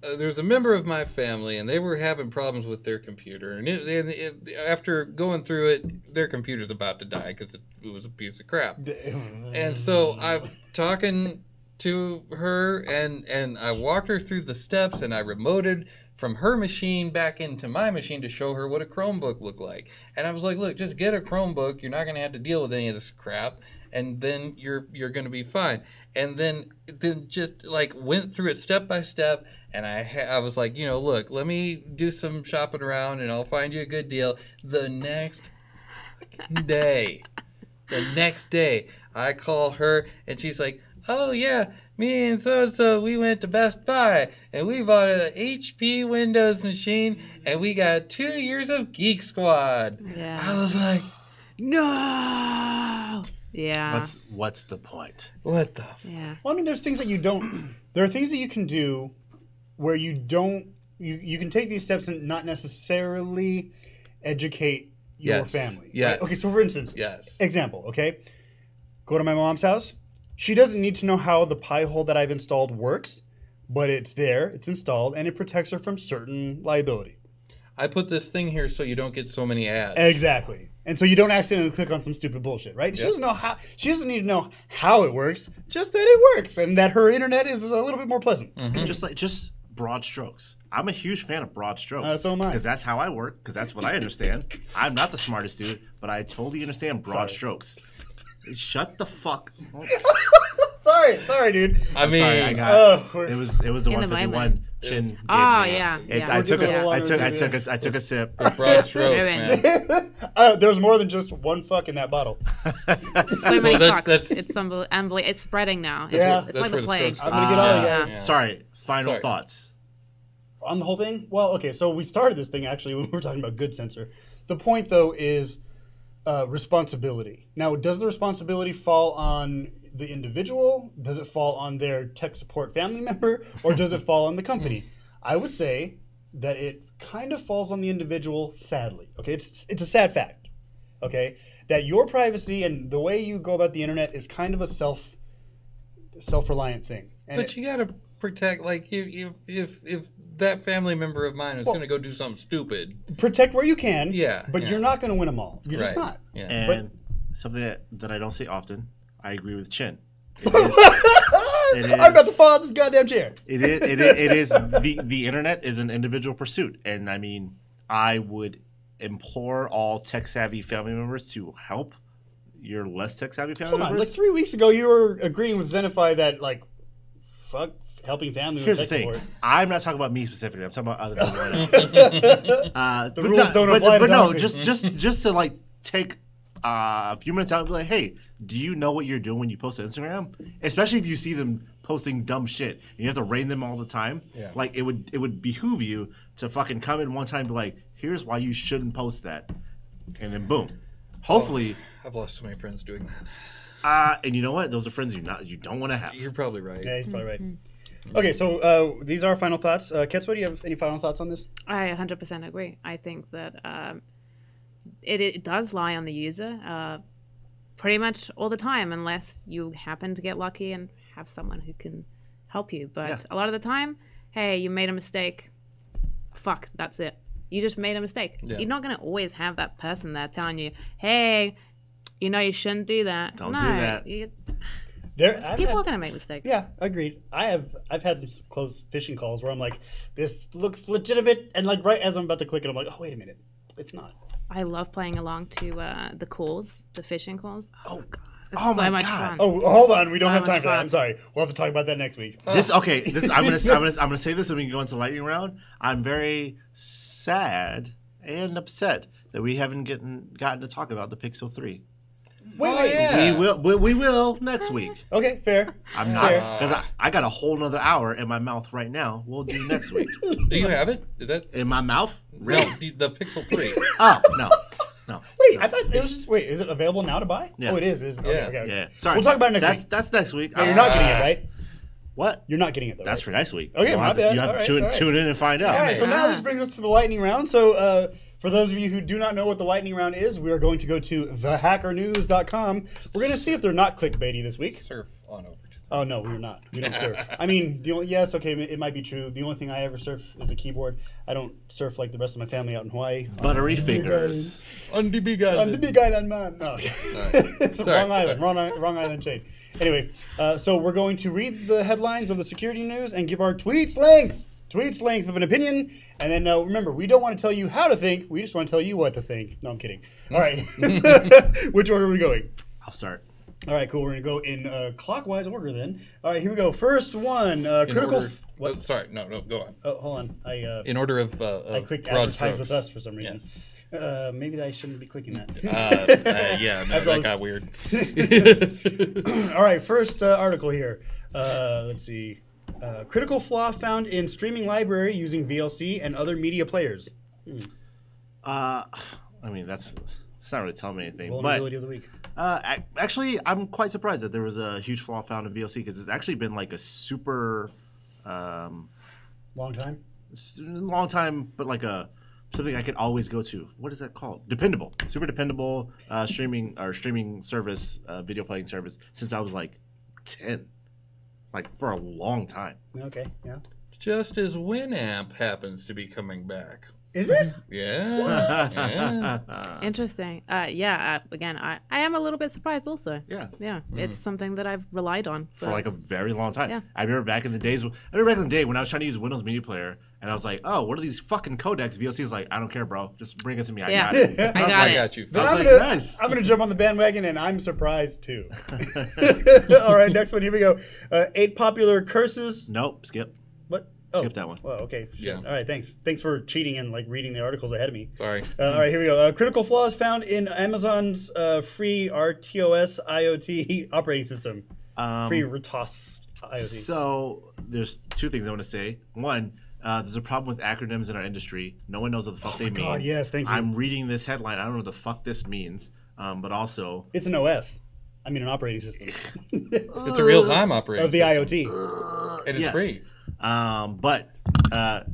There's a member of my family, and they were having problems with their computer. And after going through it, their computer's about to die because it was a piece of crap. And so I'm talking to her, and I walked her through the steps, and I remoted from her machine back into my machine to show her what a Chromebook looked like. And I was like, look, just get a Chromebook. You're not going to have to deal with any of this crap. And then you're going to be fine. And then just like went through it step by step. And I was like, look, let me do some shopping around and I'll find you a good deal. The next day, I call her and she's like, oh yeah, me and so we went to Best Buy and we bought an HP Windows machine and we got 2 years of Geek Squad. Yeah. I was like, no. Yeah. What's the point? What the? Yeah. Well, I mean, there's things that you don't. There are things that you can do where you don't. You can take these steps and not necessarily educate your family. Yes. Right? Okay. So, for instance, yes. Example. Okay. Go to my mom's house. She doesn't need to know how the Pi hole that I've installed works, but it's there, it's installed, and it protects her from certain liability. I put this thing here so you don't get so many ads. Exactly. And so you don't accidentally click on some stupid bullshit, right? She doesn't know how. She doesn't need to know how it works, just that it works, and that her internet is a little bit more pleasant. Mm-hmm. Just broad strokes. I'm a huge fan of broad strokes. So am I. Because that's how I work. Because that's what I understand. I'm not the smartest dude, but I totally understand broad strokes. Shut the fuck. Sorry, dude. I mean, it was a 151. Yeah. I took a sip. Broad strokes, man. There was more than just one fuck in that bottle. So many fucks. It's unbelievable. It's spreading now. It's like the plague. I'm gonna get all of you guys. Yeah. Sorry. Final thoughts on the whole thing. Well, okay. So we started this thing actually when we were talking about good censor. The point though is responsibility. Now, does the responsibility fall on the individual? Does it fall on their tech support family member? Or does it fall on the company? I would say that it kind of falls on the individual, sadly. Okay, it's a sad fact. Okay, that your privacy and the way you go about the internet is kind of a self-reliant thing. And but you gotta protect, like, if that family member of mine is going to go do something stupid. Protect where you can. Yeah. But you're not going to win them all. You're just not. Yeah. And something that I don't say often, I agree with Chin. I'm about to fall out this goddamn chair. It is the internet is an individual pursuit, and I mean, I would implore all tech savvy family members to help your less tech savvy family members. Like 3 weeks ago, you were agreeing with Zenify that like, fuck helping family. Here's with the tech thing: support. I'm not talking about me specifically. I'm talking about other people. The rules don't apply. But no, just to like take a few minutes out and be like, hey, do you know what you're doing when you post to Instagram? Especially if you see them posting dumb shit and you have to rein them all the time. Yeah. Like it would behoove you to fucking come in one time and be like, here's why you shouldn't post that, and then boom. Hopefully, I've lost so many friends doing that. and you know what? Those are friends you don't want to have. You're probably right. Yeah, he's probably right. Okay, so these are our final thoughts. Ketsuo, do you have any final thoughts on this? I 100% agree. I think that it does lie on the user pretty much all the time, unless you happen to get lucky and have someone who can help you. But a lot of the time, hey, you made a mistake. Fuck, that's it. You just made a mistake. Yeah. You're not going to always have that person there telling you, hey, you know you shouldn't do that. Don't do that. People are going to make mistakes. Yeah, agreed. I've had some close phishing calls where I'm like, this looks legitimate, and like right as I'm about to click it, I'm like, oh wait a minute, it's not. I love playing along to the calls, the phishing calls. Oh god, it's oh so my much God. fun. Oh, hold on, we don't So have time much for that. fun. I'm sorry. We'll have to talk about that next week. I'm gonna say this, and we can go into lightning round. I'm very sad and upset that we haven't gotten to talk about the Pixel 3. Wait. yeah. We will next week. Okay, fair. I'm not, because I got a whole nother hour in my mouth right now. We'll do next week. Do you have it? Is that In my mouth? Really? no the Pixel 3? Oh no. Wait, I thought it was just. Wait, is it available now to buy? Yeah. Oh, it is. It is. Okay, Yeah. okay. Yeah. Sorry. We'll talk about it next week. That's next week. No, you're not getting it, right? What? You're not getting it though. That's right? for next week. Okay, You'll my have to, bad. you have All to right. tune in and find out. All right, so now Yeah. this brings us to the lightning round. So for those of you who do not know what the lightning round is, we are going to go to thehackernews.com. We're going to see if they're not clickbaity this week. Surf on over to Oh no, we're not. We don't surf. I mean, yes, okay, it might be true. The only thing I ever surf is a keyboard. I don't surf like the rest of my family out in Hawaii. Buttery fingers. on the big I'm the big island man. No, it's Sorry. wrong island. Wrong island chain. Anyway, so we're going to read the headlines of the security news and give our tweets length of an opinion. And then remember, we don't want to tell you how to think. We just want to tell you what to think. No, I'm kidding. All right. Which order are we going? I'll start. All right, cool. We're going to go in clockwise order then. All right, here we go. First one, critical... What? Sorry, no, go on. Oh, hold on. In order of I clicked broad advertise strokes. with us for some reason. Maybe I shouldn't be clicking that. Yeah, no, After I that got was- weird. All right, first article here. Let's see. Critical flaw found in streaming library using VLC and other media players. I mean, that's not really telling me anything. But Vulnerability of the week. actually, I'm quite surprised that there was a huge flaw found in VLC because it's actually been like a super Long time. long time, but like something I could always go to. What is that called? Dependable, super dependable streaming service, video playing service since I was like 10, like for a long time. Okay, yeah. Just as Winamp happens to be coming back. Is it? Yeah. yeah. Interesting. Again, I am a little bit surprised also. Yeah. Yeah. It's something that I've relied on. For like a very long time. Yeah. I remember back in the day when I was trying to use Windows Media Player and I was like, oh, what are these fucking codecs? VLC is like, I don't care, bro. Just bring it to me. I Yeah. got it. I was got like, it. Got you. Then I I'm was gonna, like, nice. I'm gonna jump on the bandwagon, and I'm surprised too. All right, next one. Here we go. 8 popular curses. Nope, skip. What? Skip that one. Well, okay. Yeah. All right, thanks. Thanks for cheating and like reading the articles ahead of me. Sorry. All right, here we go. Critical flaws found in Amazon's free RTOS IoT operating system. Free RTOS IoT. So there's two things I want to say. One, there's a problem with acronyms in our industry. No one knows what the fuck they mean. God, yes, thank you. I'm reading this headline. I don't know what the fuck this means. But also, It's an OS. I mean, an operating system It's a real-time operating of the system. IoT. And it's yes. free. But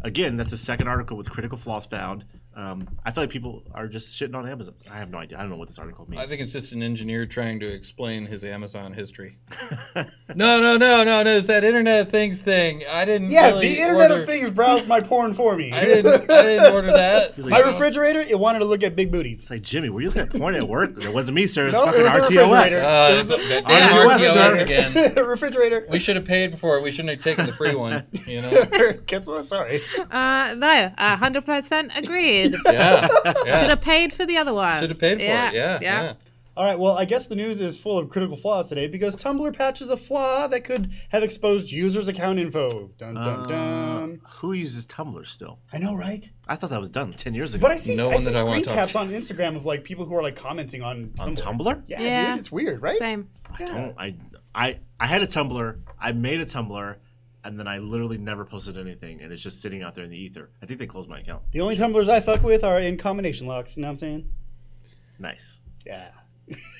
again, that's the second article with critical flaws found. I feel like people are just shitting on Amazon. I have no idea. I don't know what this article means. I think it's just an engineer trying to explain his Amazon history. No. It's that Internet of Things thing. I didn't. Yeah, really the Internet order... of Things browsed my porn for me. I didn't order that. My refrigerator, it wanted to look at big booties. It's like, Jimmy, were you looking at porn at work? It wasn't me, sir. It's No, fucking it was the RTOS. RTOS again. Refrigerator. We should have paid for it. We shouldn't have taken the free one. You know. Guess what? Sorry. No, 100% agreed. Yeah. Should have paid for the other one. Should have paid for it. Yeah. All right, well, I guess the news is full of critical flaws today because Tumblr patches a flaw that could have exposed users' account info. Dun, dun, dun. Who uses Tumblr still? I know, right? I thought that was done 10 years ago. But I see, No I one see that I want screen to talk caps to. on Instagram of like people who are like commenting on Tumblr. On Tumblr? Yeah, dude, it's weird, right? Same. I had a Tumblr. I made a Tumblr, and then I literally never posted anything, and it's just sitting out there in the ether. I think they closed my account. The only Tumblrs I fuck with are in combination locks, you know what I'm saying? Nice. Yeah.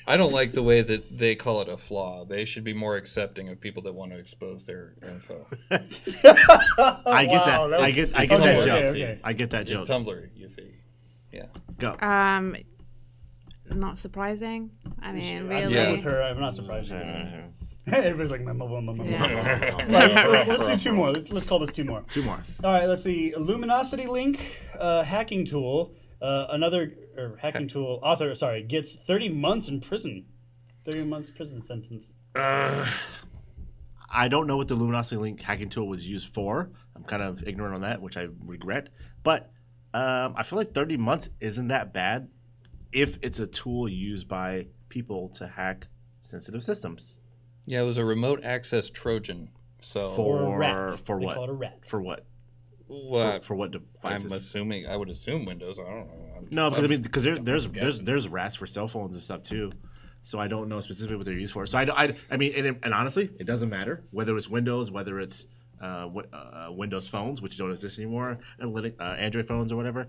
I don't like the way that they call it a flaw. They should be more accepting of people that want to expose their info. I get that. Wow, I get okay, that okay, joke. okay. I get that It's joke. Tumblr, you see. Yeah. Go. Not surprising. I mean, I'm really. with her. I'm not surprised. Everybody's like, Yeah. Right, let's do two more. Let's call this two more. Two more. All right, let's see. Luminosity Link, hacking tool. Hacking tool author, gets 30 months in prison. 30 months prison sentence. I don't know what the Luminosity Link hacking tool was used for. I'm kind of ignorant on that, which I regret. But I feel like 30 months isn't that bad if it's a tool used by people to hack sensitive systems. Yeah, it was a remote access Trojan. So Or a rat. For They what? call it a rat. For what? what? For what devices? I would assume Windows. I don't know. No, because there's rats for cell phones and stuff too. So I don't know specifically what they're used for. So I mean, and honestly, it doesn't matter whether it's Windows, whether it's Windows phones, which don't exist anymore, and Android phones or whatever.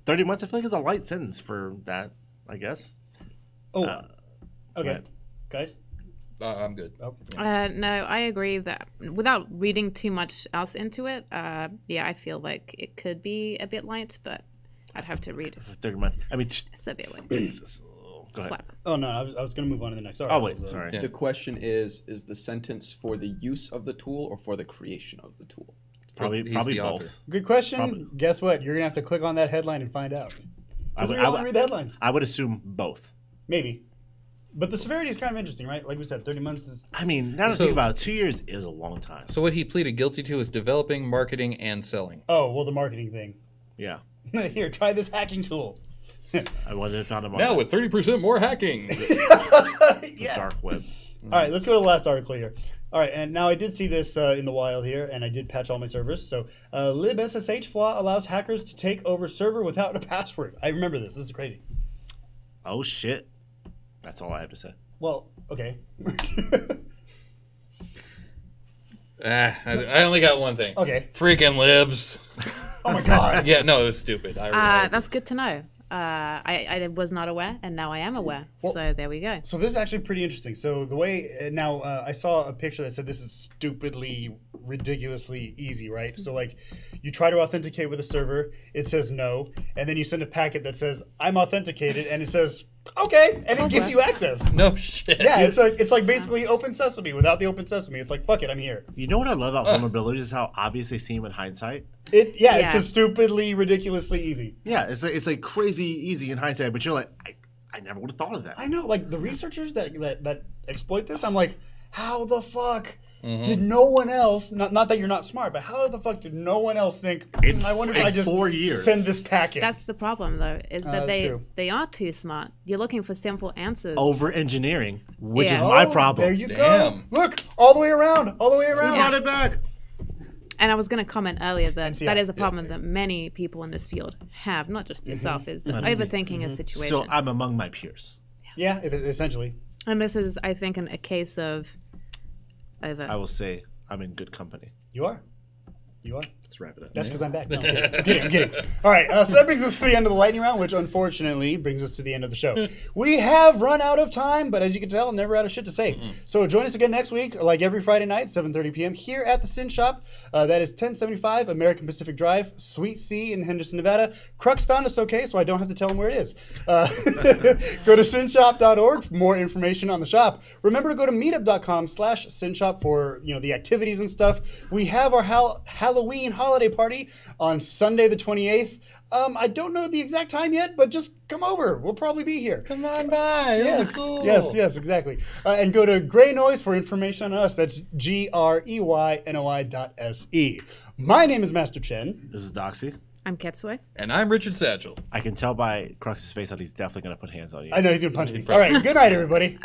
30 months, I feel like is a light sentence for that, I guess. Oh, okay, guys. I'm good. Oh. No, I agree that without reading too much else into it, I feel like it could be a bit light, but I'd have to read. For 30 months. I mean, It's a bit light. go ahead. Slap. Oh no, I was going to move on to the next. Oh wait, sorry. Yeah. The question is the sentence for the use of the tool or for the creation of the tool? Probably He's both. the author. Good question. Probably. Guess what? You're going to have to click on that headline and find out. I You're would, going to read the headlines. I would assume both. Maybe. But the severity is kind of interesting, right? Like we said, 30 months is... I mean, now that I think about it, 2 years is a long time. So what he pleaded guilty to is developing, marketing, and selling. Oh, well, the marketing thing. Yeah. Here, try this hacking tool. I wouldn't have found him on Now with 30% more hacking. the dark web. All right, let's go to the last article here. All right, and now I did see this in the wild here, and I did patch all my servers. So, libSSH flaw allows hackers to take over server without a password. I remember this. This is crazy. Oh shit. That's all I have to say. Well, okay. I only got one thing. Okay. Freaking libs. Oh my god. Yeah, no, it was stupid. That's good to know. I was not aware, and now I am aware. Well- So there we go. So this is actually pretty interesting. So the way now I saw a picture that said this is stupidly, ridiculously easy, right? So like you try to authenticate with a server, it says no, and then you send a packet that says I'm authenticated, and it says okay, and it gives you access. No shit. Yeah, it's like basically open sesame without the open sesame. It's like fuck it, I'm here. You know what I love about vulnerabilities is how obvious they seem in hindsight. It's Yeah. a stupidly, ridiculously easy. Yeah, it's like crazy easy in hindsight, but you're like, I never would have thought of that. I know, like the researchers that exploit this, I'm like, how the fuck did no one else? Not that you're not smart, but how the fuck did no one else think? I wonder if in I just 4 years. send this packet. That's the problem, though, is that that's true. they are too smart. You're looking for simple answers. Over-engineering, which is Yeah. my problem. There you Damn. go. Look, all the way around, all the way around. Yeah. it back. And I was going to comment earlier that NCR. that is a problem that many people in this field have, not just yourself, is that overthinking a situation. So I'm among my peers. Yeah, essentially. And this is, I think, a case of over. I will say I'm in good company. You are. Let's wrap it up. That's because I'm back. No, I'm kidding. All right, so that brings us to the end of the lightning round, which unfortunately brings us to the end of the show. We have run out of time, but as you can tell, I'm never out of shit to say. So join us again next week, like every Friday night, 7:30 p.m. here at the Sin Shop. That is 1075 American Pacific Drive, Suite C in Henderson, Nevada. Crux found us okay, so I don't have to tell him where it is. Go to sinshop.org for more information on the shop. Remember to go to meetup.com/sinshop for the activities and stuff. We have our Halloween holiday party on Sunday the 28th. I don't know the exact time yet, but just come over. We'll probably be here. Come on by. It'll be cool. Yes, exactly. And go to Greynoise for information on us. That's GREYNOI.SE. My name is Master Chen. This is Doxy. I'm Ketsui. And I'm Richard Satchel. I can tell by Crux's face that he's definitely going to put hands on you. I know he's going to punch me. All right, good night, everybody.